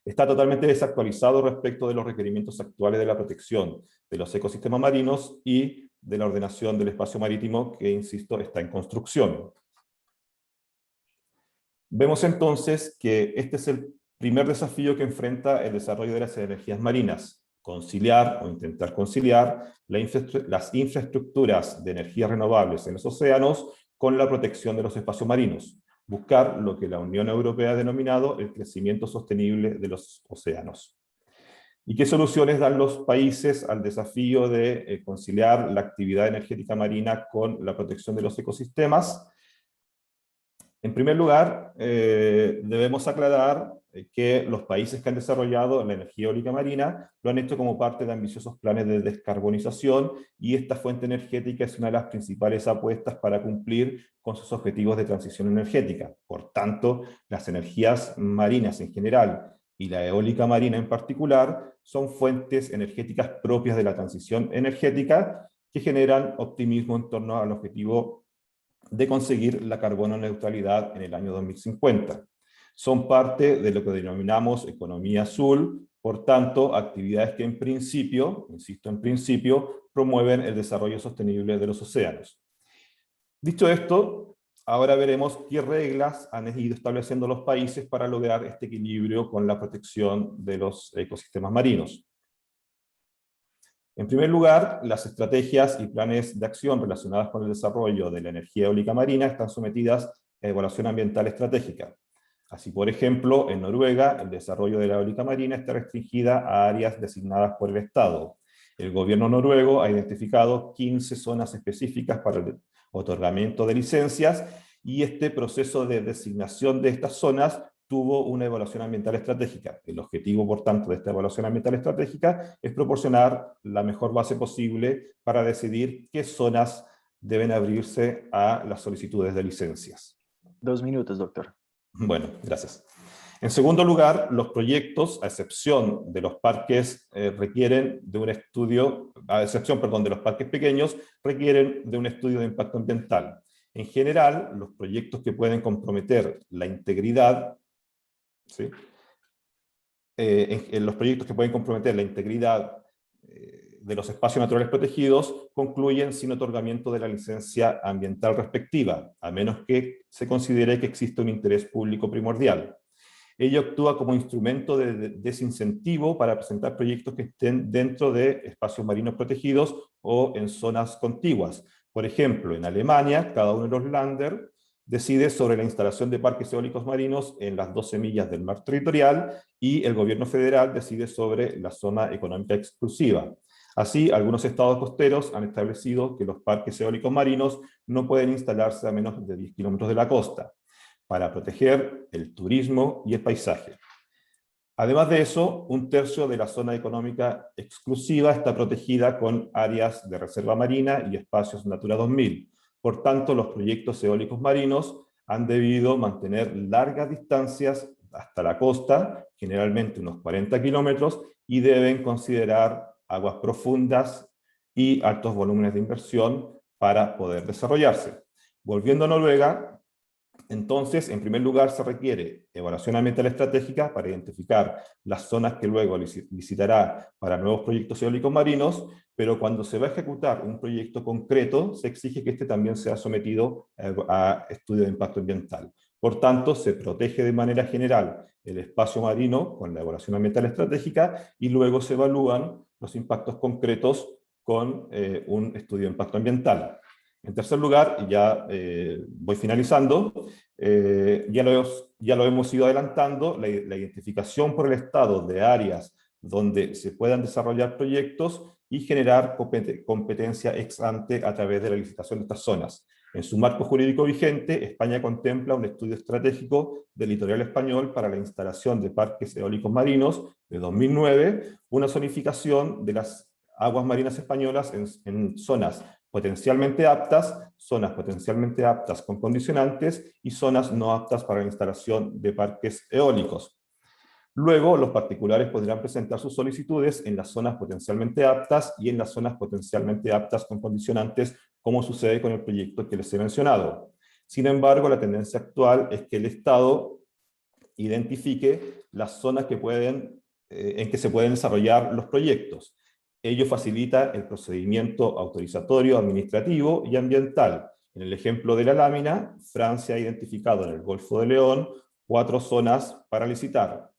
está totalmente desactualizado respecto de los requerimientos actuales de la protección de los ecosistemas marinos y de la ordenación del espacio marítimo que, insisto, está en construcción. Vemos entonces que este es el primer desafío que enfrenta el desarrollo de las energías marinas: conciliar o intentar conciliar las infraestructuras de energías renovables en los océanos con la protección de los espacios marinos, buscar lo que la Unión Europea ha denominado el crecimiento sostenible de los océanos. ¿Y qué soluciones dan los países al desafío de conciliar la actividad energética marina con la protección de los ecosistemas? En primer lugar, debemos aclarar que los países que han desarrollado la energía eólica marina lo han hecho como parte de ambiciosos planes de descarbonización, y esta fuente energética es una de las principales apuestas para cumplir con sus objetivos de transición energética. Por tanto, las energías marinas en general y la eólica marina en particular son fuentes energéticas propias de la transición energética que generan optimismo en torno al objetivo de conseguir la carbono neutralidad en el año 2050. Son parte de lo que denominamos economía azul, por tanto, actividades que en principio, insisto en principio, promueven el desarrollo sostenible de los océanos. Dicho esto, ahora veremos qué reglas han ido estableciendo los países para lograr este equilibrio con la protección de los ecosistemas marinos. En primer lugar, las estrategias y planes de acción relacionadas con el desarrollo de la energía eólica marina están sometidas evaluación ambiental estratégica. Así, por ejemplo, en Noruega, el desarrollo de la eólica marina está restringida a áreas designadas por el Estado. El gobierno noruego ha identificado 15 zonas específicas para el otorgamiento de licencias, y este proceso de designación de estas zonas tuvo una evaluación ambiental estratégica. El objetivo, por tanto, de esta evaluación ambiental estratégica es proporcionar la mejor base posible para decidir qué zonas deben abrirse a las solicitudes de licencias. 2 minutos, doctor. Bueno, gracias. En segundo lugar, los proyectos, a excepción de los parques, requieren de un estudio, a excepción, perdón, de los parques pequeños, requieren de un estudio de impacto ambiental. En general, los proyectos que pueden comprometer la integridad, ¿sí? En los proyectos que pueden comprometer la integridad de los espacios naturales protegidos concluyen sin otorgamiento de la licencia ambiental respectiva, a menos que se considere que existe un interés público primordial. Ello actúa como instrumento de desincentivo para presentar proyectos que estén dentro de espacios marinos protegidos o en zonas contiguas. Por ejemplo, en Alemania, cada uno de los Länder decide sobre la instalación de parques eólicos marinos en las 12 millas del mar territorial, y el gobierno federal decide sobre la zona económica exclusiva. Así, algunos estados costeros han establecido que los parques eólicos marinos no pueden instalarse a menos de 10 kilómetros de la costa, para proteger el turismo y el paisaje. Además de eso, 1/3 de la zona económica exclusiva está protegida con áreas de reserva marina y espacios Natura 2000. Por tanto, los proyectos eólicos marinos han debido mantener largas distancias hasta la costa, generalmente unos 40 kilómetros, y deben considerar aguas profundas y altos volúmenes de inversión para poder desarrollarse. Volviendo a Noruega, entonces, en primer lugar, se requiere evaluación ambiental estratégica para identificar las zonas que luego licitará para nuevos proyectos eólicos marinos, pero cuando se va a ejecutar un proyecto concreto, se exige que este también sea sometido a estudio de impacto ambiental. Por tanto, se protege de manera general el espacio marino con la evaluación ambiental estratégica, y luego se evalúan los impactos concretos con un estudio de impacto ambiental. En tercer lugar, y ya voy finalizando, ya lo hemos ido adelantando, la identificación por el Estado de áreas donde se puedan desarrollar proyectos y generar competencia ex ante a través de la licitación de estas zonas. En su marco jurídico vigente, España contempla un estudio estratégico del litoral español para la instalación de parques eólicos marinos de 2009, una zonificación de las aguas marinas españolas en zonas potencialmente aptas, zonas potencialmente aptas con condicionantes y zonas no aptas para la instalación de parques eólicos. Luego, los particulares podrán presentar sus solicitudes en las zonas potencialmente aptas y en las zonas potencialmente aptas con condicionantes, como sucede con el proyecto que les he mencionado. Sin embargo, la tendencia actual es que el Estado identifique las zonas que en que se pueden desarrollar los proyectos. Ello facilita el procedimiento autorizatorio, administrativo y ambiental. En el ejemplo de la lámina, Francia ha identificado en el Golfo de León 4 zonas para licitar.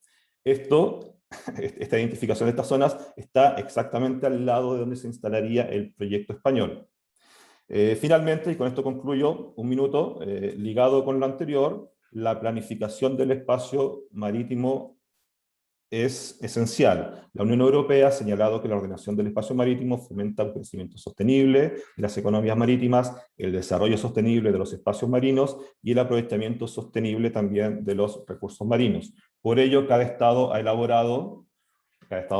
Esta identificación de estas zonas está exactamente al lado de donde se instalaría el proyecto español. Finalmente, y con esto concluyo, un minuto, ligado con lo anterior, la planificación del espacio marítimo es esencial. La Unión Europea ha señalado que la ordenación del espacio marítimo fomenta un crecimiento sostenible de las economías marítimas, el desarrollo sostenible de los espacios marinos y el aprovechamiento sostenible también de los recursos marinos. Por ello, cada Estado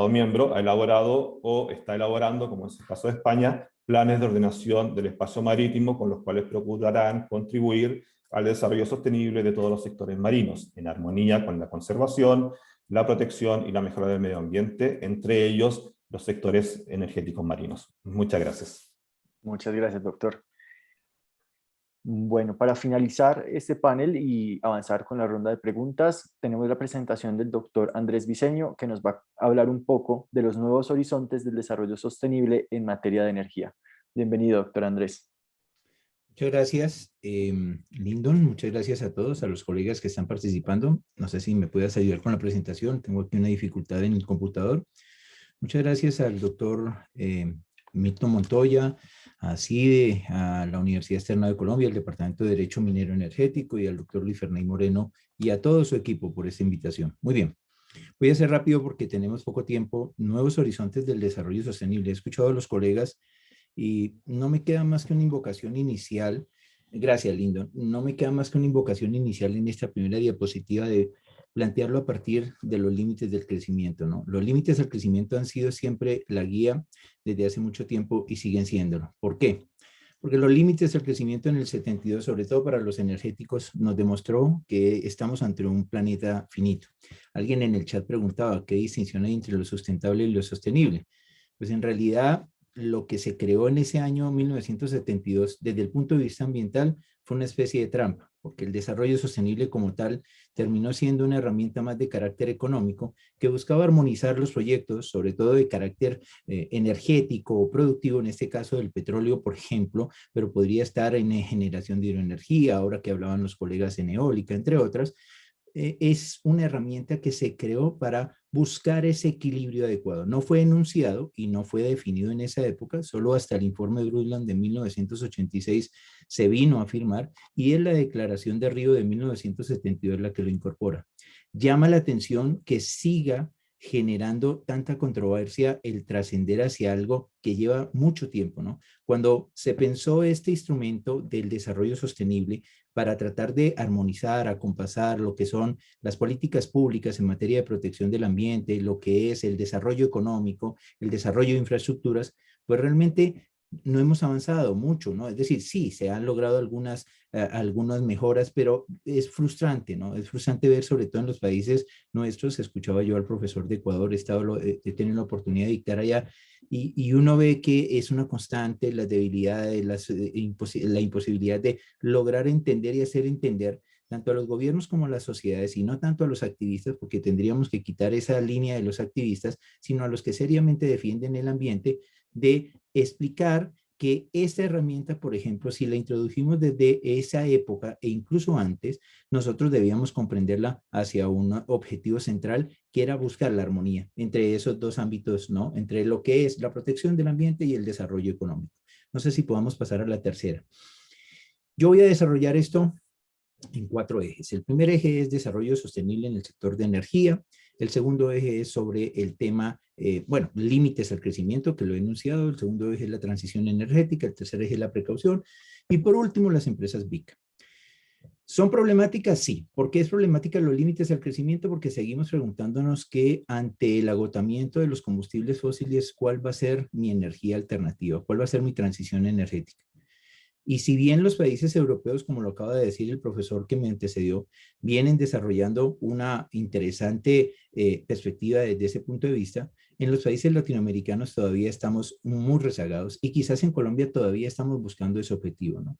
miembro ha elaborado o está elaborando, como es el caso de España, planes de ordenación del espacio marítimo con los cuales procurarán contribuir al desarrollo sostenible de todos los sectores marinos, en armonía con la conservación, la protección y la mejora del medio ambiente, entre ellos los sectores energéticos marinos. Muchas gracias. Muchas gracias, doctor. Bueno, para finalizar este panel y avanzar con la ronda de preguntas, tenemos la presentación del doctor Andrés Briceño, que nos va a hablar un poco de los nuevos horizontes del desarrollo sostenible en materia de energía. Bienvenido, doctor Andrés. Muchas gracias, Lyndon. Muchas gracias a todos, a los colegas que están participando. No sé si me puedas ayudar con la presentación. Tengo aquí una dificultad en el computador. Muchas gracias al doctor Milton Montoya, a CIDE, a la Universidad Externa de Colombia, al Departamento de Derecho Minero Energético y al doctor Luis Ferney Moreno y a todo su equipo por esta invitación. Muy bien. Voy a ser rápido porque tenemos poco tiempo. Nuevos horizontes del desarrollo sostenible. He escuchado a los colegas y no me queda más que una invocación inicial. Gracias, Lindo. No me queda más que una invocación inicial en esta primera diapositiva de plantearlo a partir de los límites del crecimiento, ¿no? Los límites del crecimiento han sido siempre la guía desde hace mucho tiempo y siguen siéndolo. ¿Por qué? Porque los límites del crecimiento en el 72, sobre todo para los energéticos, nos demostró que estamos ante un planeta finito. Alguien en el chat preguntaba qué distinción hay entre lo sustentable y lo sostenible. Pues en realidad lo que se creó en ese año 1972 desde el punto de vista ambiental fue una especie de trampa, porque el desarrollo sostenible como tal terminó siendo una herramienta más de carácter económico que buscaba armonizar los proyectos, sobre todo de carácter energético o productivo, en este caso del petróleo, por ejemplo, pero podría estar en generación de hidroenergía, ahora que hablaban los colegas en eólica, entre otras. Es una herramienta que se creó para buscar ese equilibrio adecuado. No fue enunciado y no fue definido en esa época, solo hasta el informe de Brundtland de 1986 se vino a afirmar y es la Declaración de Río de 1972 la que lo incorpora. Llama la atención que siga generando tanta controversia el trascender hacia algo que lleva mucho tiempo, ¿no? Cuando se pensó este instrumento del desarrollo sostenible para tratar de armonizar, acompasar lo que son las políticas públicas en materia de protección del ambiente, lo que es el desarrollo económico, el desarrollo de infraestructuras, pues realmente no hemos avanzado mucho, ¿no? Es decir, sí, se han logrado algunas mejoras, pero es frustrante, ¿no? Es frustrante ver, sobre todo en los países nuestros, escuchaba yo al profesor de Ecuador, he tenido la oportunidad de dictar allá, y uno ve que es una constante las debilidades, la imposibilidad de lograr entender y hacer entender tanto a los gobiernos como a las sociedades, y no tanto a los activistas, porque tendríamos que quitar esa línea de los activistas, sino a los que seriamente defienden el ambiente, de explicar que esta herramienta, por ejemplo, si la introdujimos desde esa época e incluso antes, nosotros debíamos comprenderla hacia un objetivo central, que era buscar la armonía entre esos dos ámbitos, ¿no? Entre lo que es la protección del ambiente y el desarrollo económico. No sé si podamos pasar a la tercera. Yo voy a desarrollar esto en 4 ejes. El primer eje es desarrollo sostenible en el sector de energía. El segundo eje es sobre el tema, límites al crecimiento, que lo he enunciado. El segundo eje es la transición energética. El tercer eje es la precaución. Y por último, las empresas BIC. ¿Son problemáticas? Sí. ¿Por qué es problemática los límites al crecimiento? Porque seguimos preguntándonos que ante el agotamiento de los combustibles fósiles, ¿cuál va a ser mi energía alternativa? ¿Cuál va a ser mi transición energética? Y si bien los países europeos, como lo acaba de decir el profesor que me antecedió, vienen desarrollando una interesante perspectiva desde ese punto de vista, en los países latinoamericanos todavía estamos muy rezagados y quizás en Colombia todavía estamos buscando ese objetivo, ¿no?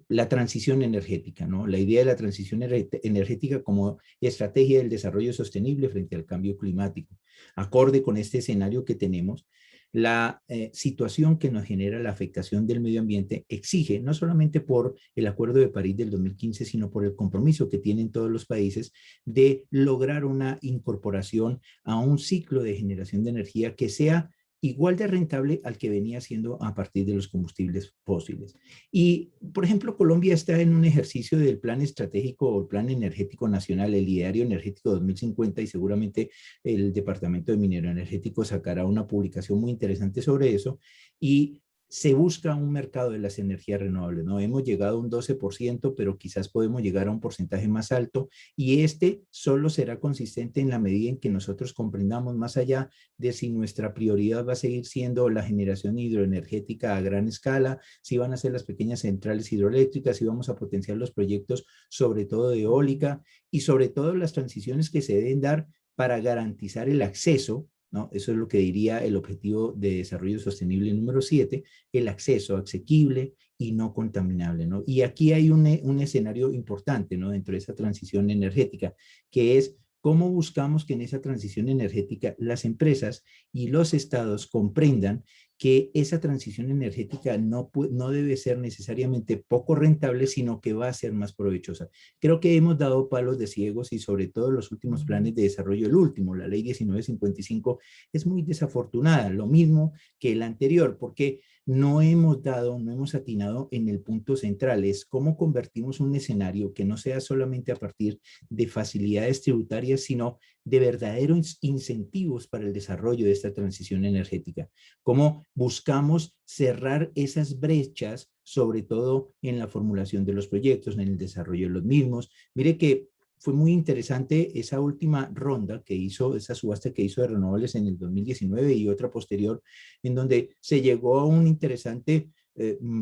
La transición energética, ¿no? La idea de la transición energética como estrategia del desarrollo sostenible frente al cambio climático. Acorde con este escenario que tenemos, la situación que nos genera la afectación del medio ambiente exige, no solamente por el Acuerdo de París del 2015, sino por el compromiso que tienen todos los países de lograr una incorporación a un ciclo de generación de energía que sea igual de rentable al que venía siendo a partir de los combustibles fósiles. Y, por ejemplo, Colombia está en un ejercicio del plan estratégico o el plan energético nacional, el ideario energético 2050, y seguramente el Departamento de Minero Energético sacará una publicación muy interesante sobre eso, y se busca un mercado de las energías renovables, ¿no? Hemos llegado a un 12%, pero quizás podemos llegar a un porcentaje más alto, y este solo será consistente en la medida en que nosotros comprendamos, más allá de si nuestra prioridad va a seguir siendo la generación hidroenergética a gran escala, si van a ser las pequeñas centrales hidroeléctricas, si vamos a potenciar los proyectos, sobre todo de eólica, y sobre todo las transiciones que se deben dar para garantizar el acceso, ¿no? Eso es lo que diría el objetivo de desarrollo sostenible número 7, el acceso asequible y no contaminable, ¿no? Y aquí hay un escenario importante, ¿no? Dentro de esa transición energética, que es cómo buscamos que en esa transición energética las empresas y los estados comprendan que esa transición energética no debe ser necesariamente poco rentable, sino que va a ser más provechosa. Creo que hemos dado palos de ciegos y sobre todo los últimos planes de desarrollo, el último, la ley 1955, es muy desafortunada, lo mismo que el anterior, porque no hemos atinado en el punto central, es cómo convertimos un escenario que no sea solamente a partir de facilidades tributarias, sino de verdaderos incentivos para el desarrollo de esta transición energética. Cómo buscamos cerrar esas brechas, sobre todo en la formulación de los proyectos, en el desarrollo de los mismos. Mire que fue muy interesante esa última ronda que hizo, esa subasta que hizo de renovables en el 2019 y otra posterior, en donde se llegó a un interesante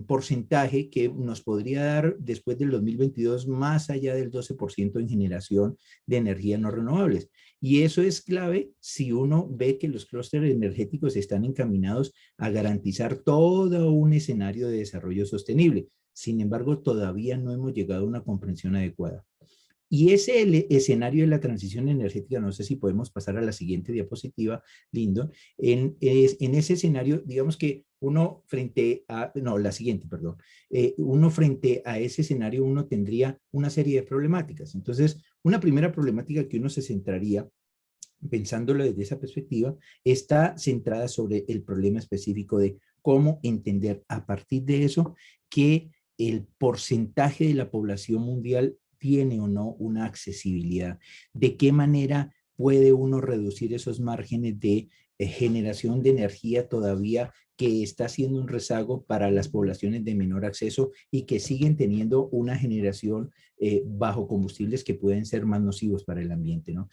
porcentaje que nos podría dar después del 2022 más allá del 12% en generación de energía no renovables. Y eso es clave si uno ve que los clústeres energéticos están encaminados a garantizar todo un escenario de desarrollo sostenible. Sin embargo, todavía no hemos llegado a una comprensión adecuada. Y ese escenario de la transición energética, no sé si podemos pasar a la siguiente diapositiva, lindo, en ese escenario, digamos que uno frente a, no, la siguiente, perdón, uno frente a ese escenario, uno tendría una serie de problemáticas. Entonces, una primera problemática que uno se centraría, pensándolo desde esa perspectiva, está centrada sobre el problema específico de cómo entender a partir de eso que el porcentaje de la población mundial tiene o no una accesibilidad, de qué manera puede uno reducir esos márgenes de generación de energía todavía que está haciendo un rezago para las poblaciones de menor acceso y que siguen teniendo una generación bajo combustibles que pueden ser más nocivos para el ambiente, ¿no?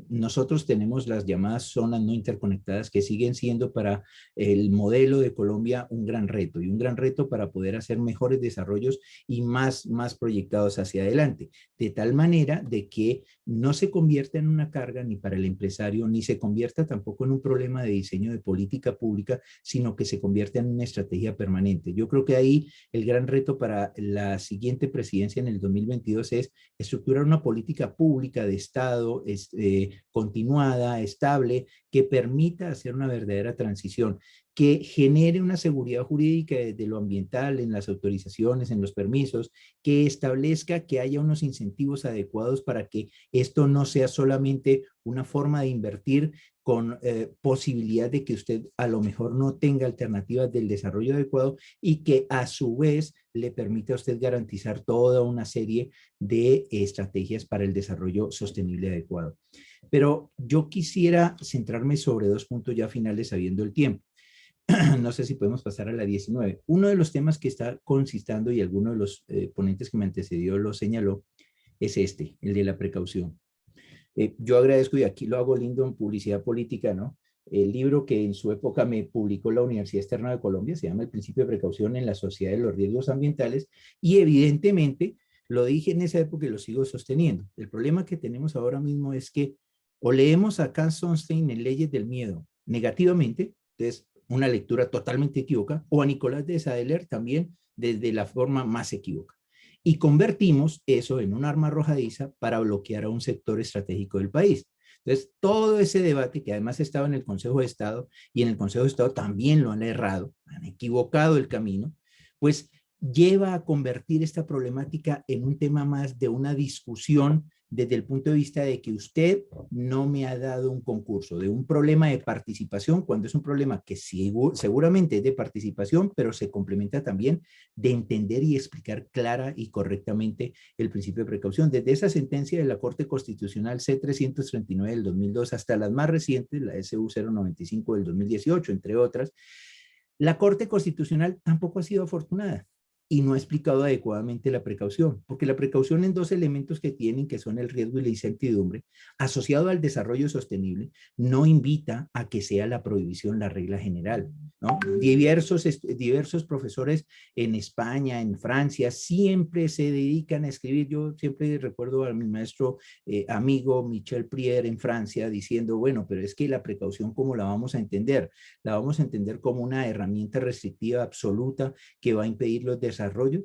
Nosotros tenemos las llamadas zonas no interconectadas que siguen siendo para el modelo de Colombia un gran reto y un gran reto para poder hacer mejores desarrollos y más proyectados hacia adelante, de tal manera de que no se convierta en una carga ni para el empresario, ni se convierta tampoco en un problema de diseño de política pública, sino que se convierta en una estrategia permanente. Yo creo que ahí el gran reto para la siguiente presidencia en el 2022 es estructurar una política pública de Estado continuada, estable, que permita hacer una verdadera transición, que genere una seguridad jurídica desde lo ambiental, en las autorizaciones, en los permisos, que establezca que haya unos incentivos adecuados para que esto no sea solamente una forma de invertir con posibilidad de que usted a lo mejor no tenga alternativas del desarrollo adecuado y que a su vez le permita a usted garantizar toda una serie de estrategias para el desarrollo sostenible adecuado. Pero yo quisiera centrarme sobre dos puntos ya finales sabiendo el tiempo. No sé si podemos pasar a la 19. Uno de los temas que está consistiendo y alguno de los ponentes que me antecedió lo señaló es este, el de la precaución. Yo agradezco, y aquí lo hago lindo en publicidad política, ¿no? El libro que en su época me publicó la Universidad Externa de Colombia se llama El principio de precaución en la sociedad de los riesgos ambientales y evidentemente lo dije en esa época y lo sigo sosteniendo. El problema que tenemos ahora mismo es que o leemos a Cass Sunstein en Leyes del Miedo negativamente, entonces una lectura totalmente equívoca, o a Nicolás de Sadeler también desde la forma más equívoca. Y convertimos eso en un arma arrojadiza para bloquear a un sector estratégico del país. Entonces, todo ese debate, que además estaba en el Consejo de Estado, y en el Consejo de Estado también lo han errado, han equivocado el camino, pues lleva a convertir esta problemática en un tema más de una discusión desde el punto de vista de que usted no me ha dado un concurso, de un problema de participación, cuando es un problema que seguramente es de participación, pero se complementa también de entender y explicar clara y correctamente el principio de precaución. Desde esa sentencia de la Corte Constitucional C-339 del 2002 hasta las más recientes, la SU-095 del 2018, entre otras, la Corte Constitucional tampoco ha sido afortunada y no ha explicado adecuadamente la precaución, porque la precaución en dos elementos que tienen, que son el riesgo y la incertidumbre, asociado al desarrollo sostenible, no invita a que sea la prohibición la regla general, ¿no? Diversos profesores en España, en Francia, siempre se dedican a escribir. Yo siempre recuerdo a mi maestro amigo Michel Prier en Francia diciendo, bueno, pero es que la precaución, ¿cómo la vamos a entender? La vamos a entender como una herramienta restrictiva absoluta que va a impedir los desarrollos,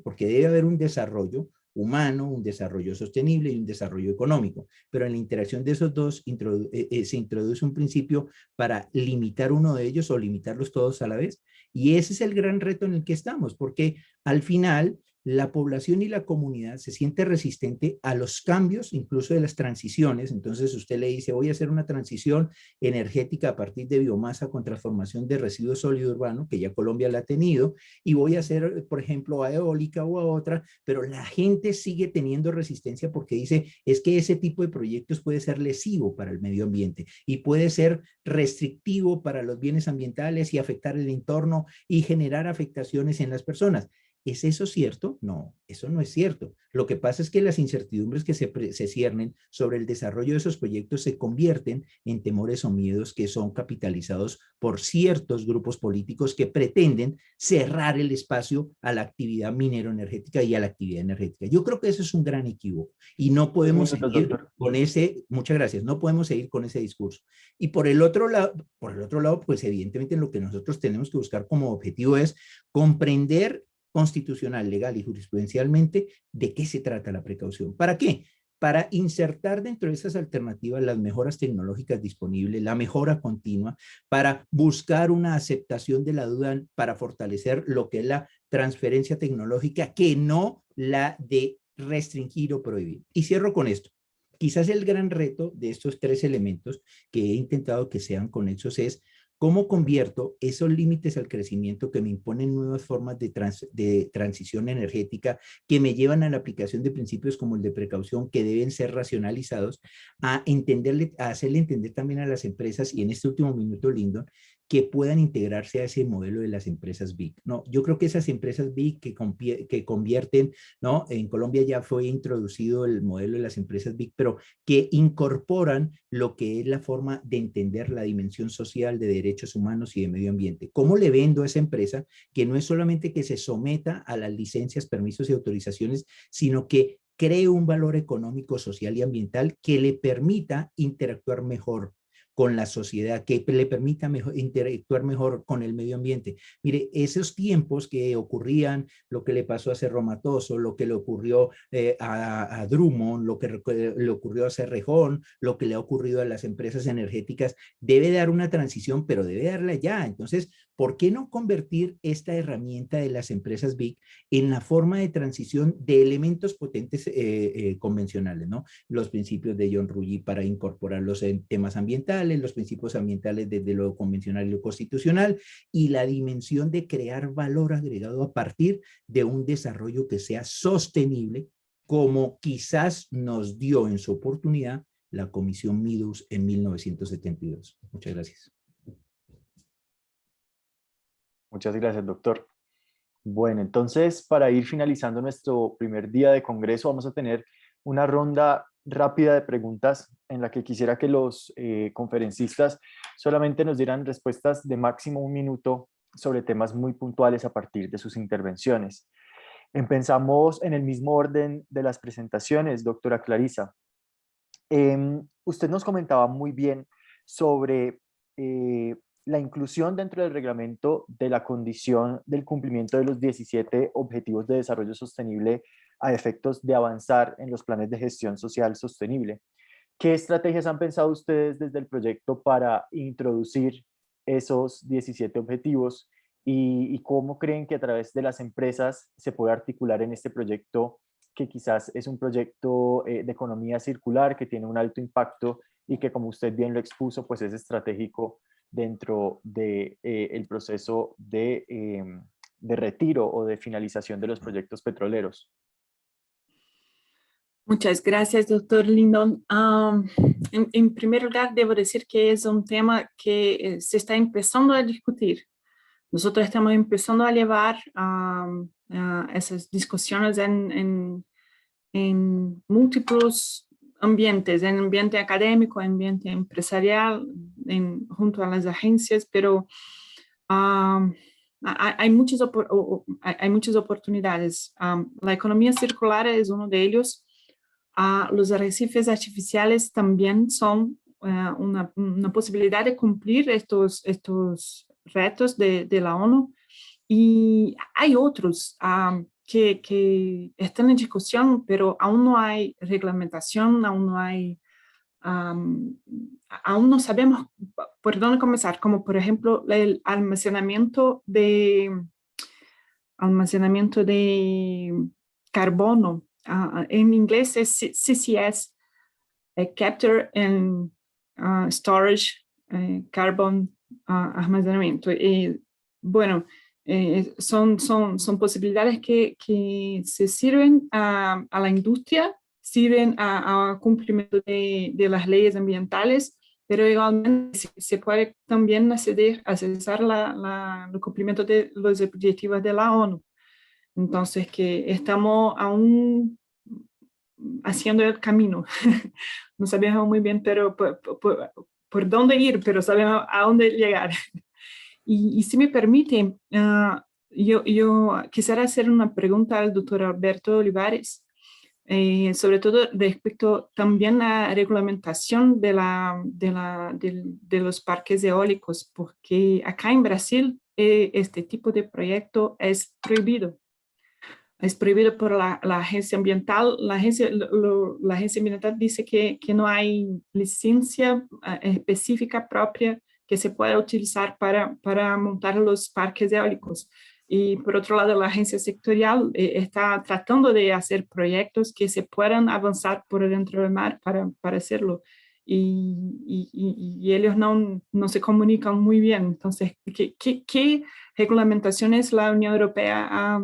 porque debe haber un desarrollo humano, un desarrollo sostenible y un desarrollo económico. Pero en la interacción de esos dos se introduce un principio para limitar uno de ellos o limitarlos todos a la vez. Y ese es el gran reto en el que estamos, porque al final la población y la comunidad se siente resistente a los cambios, incluso de las transiciones. Entonces usted le dice, voy a hacer una transición energética a partir de biomasa con transformación de residuo sólido urbano, que ya Colombia la ha tenido, y voy a hacer, por ejemplo, a eólica o a otra, pero la gente sigue teniendo resistencia porque dice, es que ese tipo de proyectos puede ser lesivo para el medio ambiente y puede ser restrictivo para los bienes ambientales y afectar el entorno y generar afectaciones en las personas. ¿Es eso cierto? No, eso no es cierto. Lo que pasa es que las incertidumbres que se ciernen sobre el desarrollo de esos proyectos se convierten en temores o miedos que son capitalizados por ciertos grupos políticos que pretenden cerrar el espacio a la actividad minero-energética y a la actividad energética. Yo creo que eso es un gran equívoco y no podemos seguir con ese, muchas gracias, no podemos seguir con ese discurso. Y por el otro lado, pues evidentemente lo que nosotros tenemos que buscar como objetivo es comprender constitucional, legal y jurisprudencialmente de qué se trata la precaución. ¿Para qué? Para insertar dentro de esas alternativas las mejoras tecnológicas disponibles, la mejora continua, para buscar una aceptación de la duda, para fortalecer lo que es la transferencia tecnológica, que no la de restringir o prohibir. Y cierro con esto. Quizás el gran reto de estos tres elementos que he intentado que sean conexos es ¿cómo convierto esos límites al crecimiento que me imponen nuevas formas de transición energética que me llevan a la aplicación de principios como el de precaución que deben ser racionalizados a hacerle entender también a las empresas y en este último minuto, Lyndon, que puedan integrarse a ese modelo de las empresas BIC? No, yo creo que esas empresas BIC que convierten, ¿no? En Colombia ya fue introducido el modelo de las empresas BIC, pero que incorporan lo que es la forma de entender la dimensión social de derechos humanos y de medio ambiente. ¿Cómo le vendo a esa empresa que no es solamente que se someta a las licencias, permisos y autorizaciones, sino que cree un valor económico, social y ambiental que le permita interactuar mejor con la sociedad, que le permita interactuar mejor con el medio ambiente? Mire, esos tiempos que ocurrían, lo que le pasó a Cerro Matoso, lo que le ocurrió a Drummond, lo que le ocurrió a Cerrejón, lo que le ha ocurrido a las empresas energéticas, debe dar una transición, pero debe darla ya. Entonces, ¿por qué no convertir esta herramienta de las empresas BIC en la forma de transición de elementos potentes convencionales, ¿no? Los principios de John Ruggie para incorporar los temas ambientales, los principios ambientales desde lo convencional y lo constitucional, y la dimensión de crear valor agregado a partir de un desarrollo que sea sostenible, como quizás nos dio en su oportunidad la Comisión Meadows en 1972. Muchas gracias. Muchas gracias, doctor. Bueno, entonces, para ir finalizando nuestro primer día de congreso, vamos a tener una ronda rápida de preguntas en la que quisiera que los conferencistas solamente nos dieran respuestas de máximo 1 minuto sobre temas muy puntuales a partir de sus intervenciones. Empezamos en el mismo orden de las presentaciones, doctora Clarisa. Usted nos comentaba muy bien sobre la inclusión dentro del reglamento de la condición del cumplimiento de los 17 Objetivos de Desarrollo Sostenible a efectos de avanzar en los planes de gestión social sostenible. ¿Qué estrategias han pensado ustedes desde el proyecto para introducir esos 17 objetivos y cómo creen que a través de las empresas se puede articular en este proyecto, que quizás es un proyecto de economía circular que tiene un alto impacto y que, como usted bien lo expuso, pues es estratégico dentro de, el proceso de retiro o de finalización de los proyectos petroleros? Muchas gracias, doctor Lyndon. En primer lugar, debo decir que es un tema que se está empezando a discutir. Nosotros estamos empezando a llevar esas discusiones en múltiples ambientes, en ambiente académico, ambiente empresarial, junto a las agencias, pero hay muchas oportunidades. La economía circular es uno de ellos. Los arrecifes artificiales también son una posibilidad de cumplir estos retos de la ONU. Y hay otros. que están en discusión, pero aún no hay reglamentación, aún no hay, aún no sabemos por dónde comenzar, como por ejemplo el almacenamiento de carbono. En inglés es CCS, Capture and Storage Carbon Almacenamiento. Bueno, son posibilidades que se sirven a la industria, sirven a cumplimiento de las leyes ambientales, pero igualmente se puede también accesar el cumplimiento de los objetivos de la ONU. Entonces, que estamos aún haciendo el camino. No sabemos muy bien pero por dónde ir, pero sabemos a dónde llegar. Y si me permite, yo quisiera hacer una pregunta al doctor Alberto Olivares, sobre todo respecto también a la reglamentación de los parques eólicos, porque acá en Brasil este tipo de proyecto es prohibido. Es prohibido por la agencia ambiental. La agencia ambiental dice que no hay licencia específica propia que se pueda utilizar para montar los parques eólicos. Y por otro lado, la agencia sectorial está tratando de hacer proyectos que se puedan avanzar por dentro del mar para hacerlo. Y ellos no se comunican muy bien. Entonces, ¿qué reglamentaciones la Unión Europea ha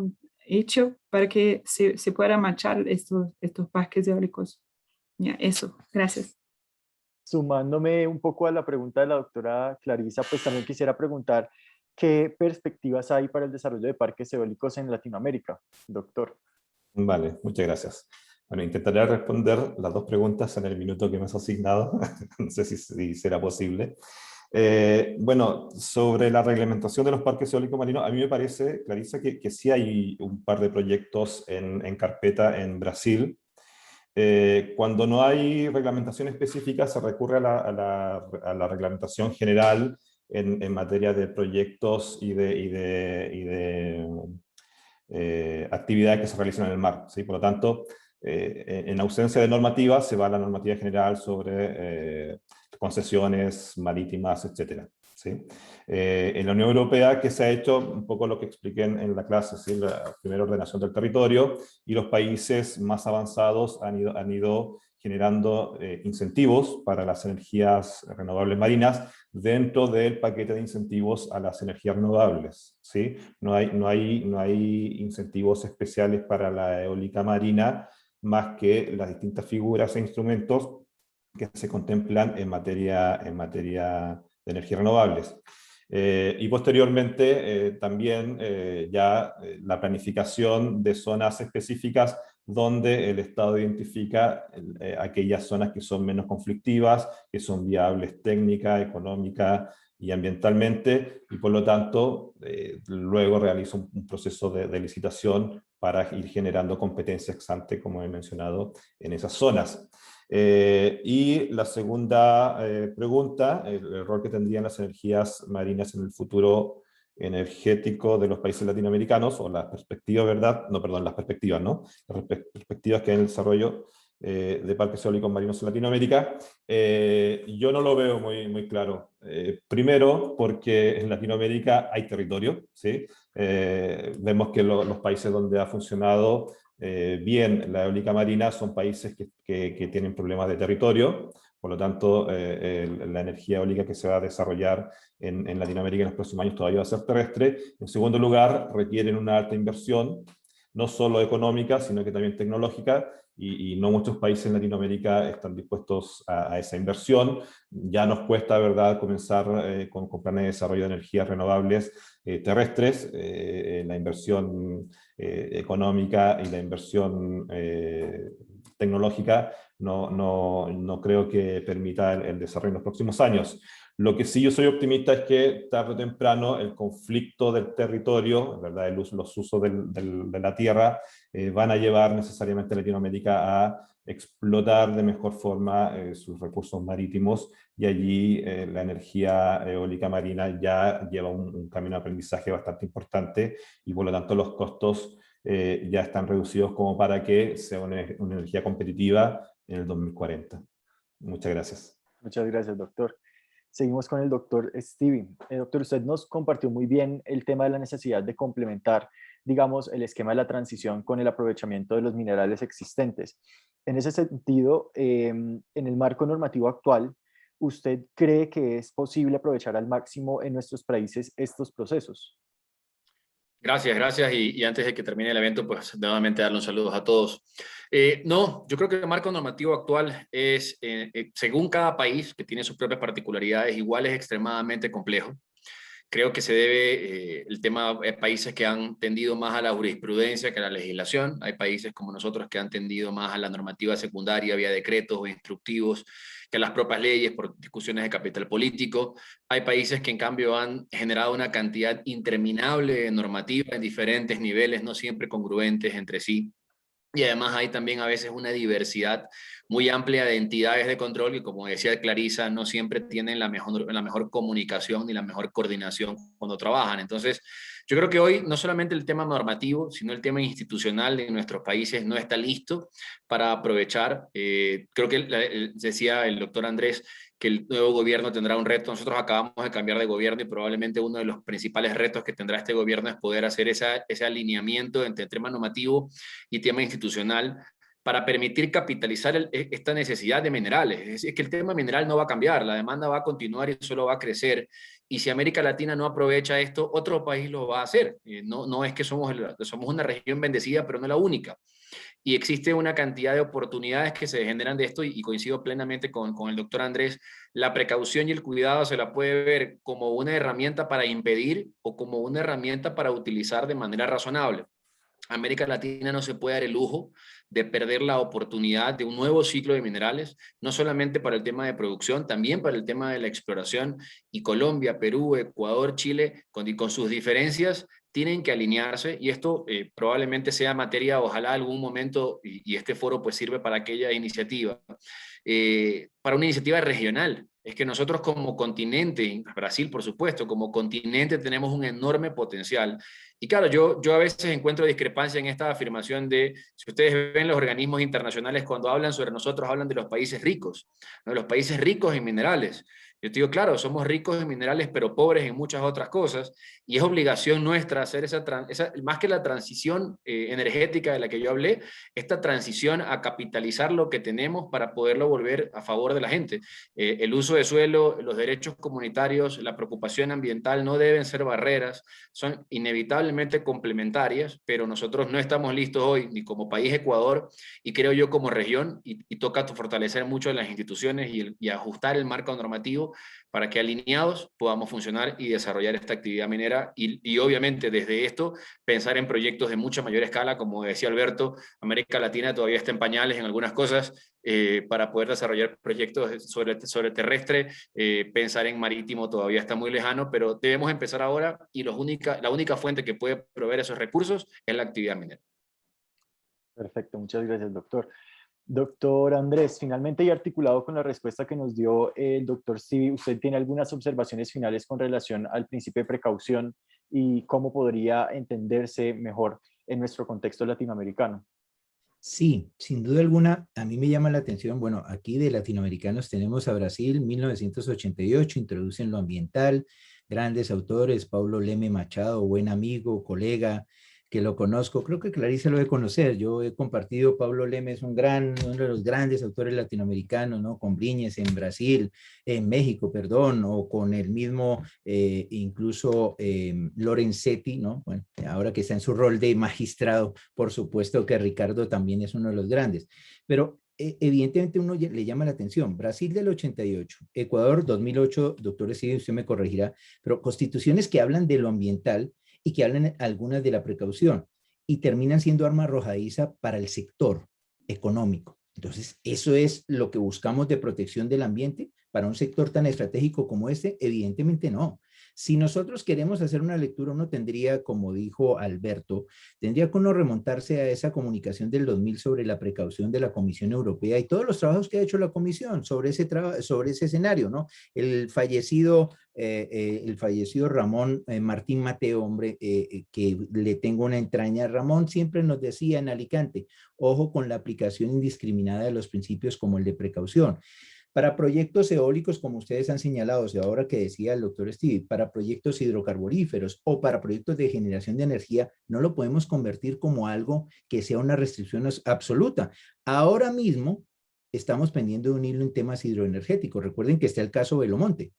hecho para que se pueda marchar estos parques eólicos? Ya, eso, gracias. Sumándome un poco a la pregunta de la doctora Clarisa, pues también quisiera preguntar qué perspectivas hay para el desarrollo de parques eólicos en Latinoamérica, doctor. Vale, muchas gracias. Bueno, intentaré responder las dos preguntas en el minuto que me has asignado. No sé si será posible. Bueno, sobre la reglamentación de los parques eólicos marinos, a mí me parece, Clarisa, que sí hay un par de proyectos en carpeta en Brasil. Cuando no hay reglamentación específica, se recurre a la reglamentación general en materia de proyectos y de actividades que se realizan en el mar, ¿sí? Por lo tanto, en ausencia de normativa, se va a la normativa general sobre concesiones marítimas, etc. ¿Sí? En la Unión Europea, que se ha hecho un poco lo que expliqué en la clase, ¿sí? La primera ordenación del territorio, y los países más avanzados han ido generando incentivos para las energías renovables marinas dentro del paquete de incentivos a las energías renovables, ¿sí? No hay incentivos especiales para la eólica marina, más que las distintas figuras e instrumentos que se contemplan en materia de energías renovables. Y posteriormente también la planificación de zonas específicas donde el Estado identifica aquellas zonas que son menos conflictivas, que son viables técnica, económica y ambientalmente, y por lo tanto luego realiza un proceso de licitación para ir generando competencia ex ante, como he mencionado, en esas zonas. Y la segunda pregunta, el rol que tendrían las energías marinas en el futuro energético de los países latinoamericanos, o las perspectivas, ¿verdad? No, perdón, las perspectivas, ¿no? Las perspectivas que hay en el desarrollo de parques eólicos marinos en Latinoamérica, yo no lo veo muy claro. Primero, porque en Latinoamérica hay territorio, ¿sí? Vemos que los países donde ha funcionado bien la eólica marina son países que tienen problemas de territorio. Por lo tanto, la energía eólica que se va a desarrollar en Latinoamérica en los próximos años todavía va a ser terrestre. En segundo lugar, requieren una alta inversión, no solo económica, sino que también tecnológica, y no muchos países en Latinoamérica están dispuestos a esa inversión. Ya nos cuesta, ¿verdad?, comenzar con planes de desarrollo de energías renovables terrestres. La inversión económica y la inversión tecnológica no creo que permita el desarrollo en los próximos años. Lo que sí yo soy optimista es que tarde o temprano el conflicto del territorio, ¿verdad?, los usos de la tierra, van a llevar necesariamente a Latinoamérica a explotar de mejor forma sus recursos marítimos, y allí la energía eólica marina ya lleva un camino de aprendizaje bastante importante, y por lo tanto los costos ya están reducidos como para que sea una energía competitiva en el 2040. Muchas gracias. Muchas gracias, doctor. Seguimos con el doctor Stevie. Doctor, usted nos compartió muy bien el tema de la necesidad de complementar, digamos, el esquema de la transición con el aprovechamiento de los minerales existentes. En ese sentido, en el marco normativo actual, ¿usted cree que es posible aprovechar al máximo en nuestros países estos procesos? Gracias. Y antes de que termine el evento, pues nuevamente darle un saludo a todos. No, yo creo que el marco normativo actual es, según cada país, que tiene sus propias particularidades, igual es extremadamente complejo. Creo que se debe el tema de países que han tendido más a la jurisprudencia que a la legislación. Hay países como nosotros que han tendido más a la normativa secundaria vía decretos o instructivos que a las propias leyes por discusiones de capital político. Hay países que en cambio han generado una cantidad interminable de normativa en diferentes niveles, no siempre congruentes entre sí. Y además hay también a veces una diversidad muy amplia de entidades de control que, como decía Clarisa, no siempre tienen la mejor comunicación ni la mejor coordinación cuando trabajan. Entonces, yo creo que hoy no solamente el tema normativo, sino el tema institucional de nuestros países no está listo para aprovechar. Creo que decía el doctor Andrés que el nuevo gobierno tendrá un reto. Nosotros acabamos de cambiar de gobierno y probablemente uno de los principales retos que tendrá este gobierno es poder hacer ese alineamiento entre tema normativo y tema institucional para permitir capitalizar esta necesidad de minerales. Es decir, que el tema mineral no va a cambiar, la demanda va a continuar y solo va a crecer. Y si América Latina no aprovecha esto, otro país lo va a hacer. No es que somos una región bendecida, pero no la única. Y existe una cantidad de oportunidades que se generan de esto y coincido plenamente con el doctor Andrés. La precaución y el cuidado se la puede ver como una herramienta para impedir o como una herramienta para utilizar de manera razonable. América Latina no se puede dar el lujo de perder la oportunidad de un nuevo ciclo de minerales, no solamente para el tema de producción, también para el tema de la exploración. Y Colombia, Perú, Ecuador, Chile, con sus diferencias, tienen que alinearse y esto probablemente sea materia, ojalá algún momento, y este foro pues sirve para aquella iniciativa, para una iniciativa regional. Es que nosotros como continente, Brasil por supuesto, como continente tenemos un enorme potencial. Y claro, yo a veces encuentro discrepancia en esta afirmación de, si ustedes ven los organismos internacionales cuando hablan sobre nosotros, hablan de los países ricos, ¿no? Los países ricos en minerales. Yo te digo, claro, somos ricos en minerales, pero pobres en muchas otras cosas, y es obligación nuestra hacer más que la transición energética de la que yo hablé, esta transición a capitalizar lo que tenemos para poderlo volver a favor de la gente. El uso de suelo, los derechos comunitarios, la preocupación ambiental no deben ser barreras, son inevitablemente complementarias, pero nosotros no estamos listos hoy, ni como país Ecuador, y creo yo como región, y toca fortalecer mucho las instituciones y ajustar el marco normativo para que alineados podamos funcionar y desarrollar esta actividad minera y obviamente desde esto pensar en proyectos de mucha mayor escala, como decía Alberto, América Latina todavía está en pañales en algunas cosas, para poder desarrollar proyectos sobre terrestre, pensar en marítimo todavía está muy lejano, pero debemos empezar ahora y la única fuente que puede proveer esos recursos es la actividad minera. Perfecto, muchas gracias, doctor. Doctor Andrés, finalmente y articulado con la respuesta que nos dio el doctor Stevie, ¿usted tiene algunas observaciones finales con relación al principio de precaución y cómo podría entenderse mejor en nuestro contexto latinoamericano? Sí, sin duda alguna, a mí me llama la atención, bueno, aquí de latinoamericanos tenemos a Brasil, 1988, introducen lo ambiental, grandes autores, Paulo Leme Machado, buen amigo, colega, que lo conozco, creo que Clarisa lo debe conocer, yo he compartido, Paulo Leme es uno de los grandes autores latinoamericanos, ¿no? Con Briñes en Brasil, en México, perdón, o con el mismo, incluso Lorenzetti, ¿no? Bueno, ahora que está en su rol de magistrado, por supuesto que Ricardo también es uno de los grandes, pero evidentemente uno le llama la atención. Brasil del 88, Ecuador 2008, doctor Stevie, usted me corregirá, pero constituciones que hablan de lo ambiental y que hablan algunas de la precaución y terminan siendo arma arrojadiza para el sector económico. Entonces, eso es lo que buscamos de protección del ambiente. para un sector tan estratégico como este? Evidentemente no. Si nosotros queremos hacer una lectura, uno tendría, como dijo Alberto, tendría que uno remontarse a esa comunicación del 2000 sobre la precaución de la Comisión Europea y todos los trabajos que ha hecho la Comisión sobre ese escenario, ¿no? El fallecido Ramón Martín Mateo, hombre, que le tengo una entraña. Ramón siempre nos decía en Alicante, ojo con la aplicación indiscriminada de los principios como el de precaución. Para proyectos eólicos, como ustedes han señalado, y ahora que decía el doctor Steve, para proyectos hidrocarburíferos o para proyectos de generación de energía, no lo podemos convertir como algo que sea una restricción absoluta. Ahora mismo estamos pendiendo de un hilo en temas hidroenergéticos. Recuerden que está el caso Belomonte,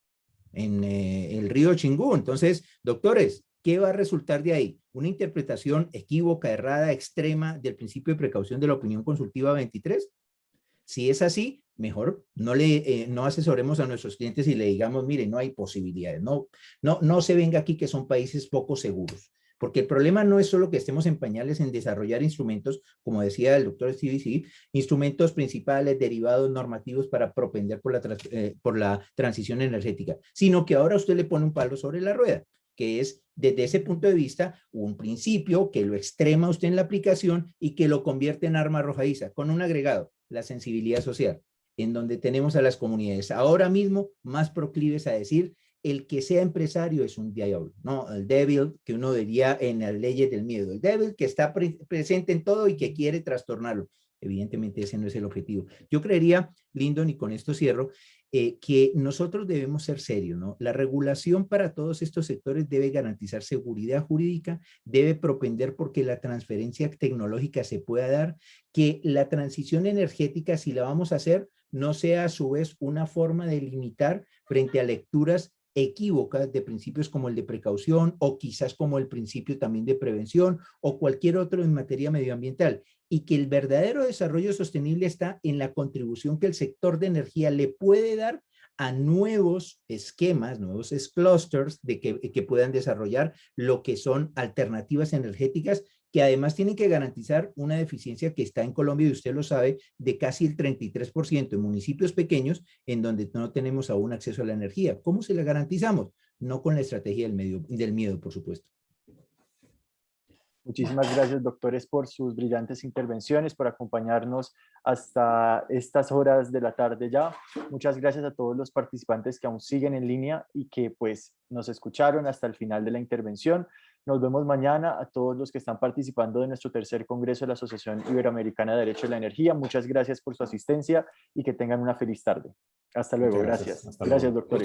en el río Chingú. Entonces, doctores, ¿qué va a resultar de ahí? ¿Una interpretación equívoca, errada, extrema del principio de precaución de la opinión consultiva 23? Si es así, mejor no asesoremos a nuestros clientes y le digamos, mire, no hay posibilidades, no se venga aquí que son países poco seguros. Porque el problema no es solo que estemos en pañales en desarrollar instrumentos, como decía el doctor CDC, instrumentos principales, derivados, normativos para propender por la transición energética, sino que ahora usted le pone un palo sobre la rueda, que es desde ese punto de vista un principio que lo extrema usted en la aplicación y que lo convierte en arma arrojadiza, con un agregado, la sensibilidad social, en donde tenemos a las comunidades ahora mismo más proclives a decir el que sea empresario es un diablo, ¿no? El débil que uno diría en las leyes del miedo, el débil que está presente en todo y que quiere trastornarlo. Evidentemente ese no es el objetivo. Yo creería, Lyndon, y con esto cierro, que nosotros debemos ser serios, ¿no? La regulación para todos estos sectores debe garantizar seguridad jurídica, debe propender porque la transferencia tecnológica se pueda dar, que la transición energética, si la vamos a hacer, no sea a su vez una forma de limitar frente a lecturas equívocas de principios como el de precaución o quizás como el principio también de prevención o cualquier otro en materia medioambiental, y que el verdadero desarrollo sostenible está en la contribución que el sector de energía le puede dar a nuevos esquemas, nuevos clusters que puedan desarrollar lo que son alternativas energéticas que además tienen que garantizar una eficiencia que está en Colombia, y usted lo sabe, de casi el 33% en municipios pequeños en donde no tenemos aún acceso a la energía. ¿Cómo se la garantizamos? No con la estrategia del miedo, por supuesto. Muchísimas gracias, doctores, por sus brillantes intervenciones, por acompañarnos hasta estas horas de la tarde ya. Muchas gracias a todos los participantes que aún siguen en línea y que pues nos escucharon hasta el final de la intervención. Nos vemos mañana. A todos los que están participando de nuestro tercer congreso de la Asociación Iberoamericana de Derecho a la Energía, muchas gracias por su asistencia y que tengan una feliz tarde. Hasta luego. Gracias. Hasta luego. Gracias, doctores.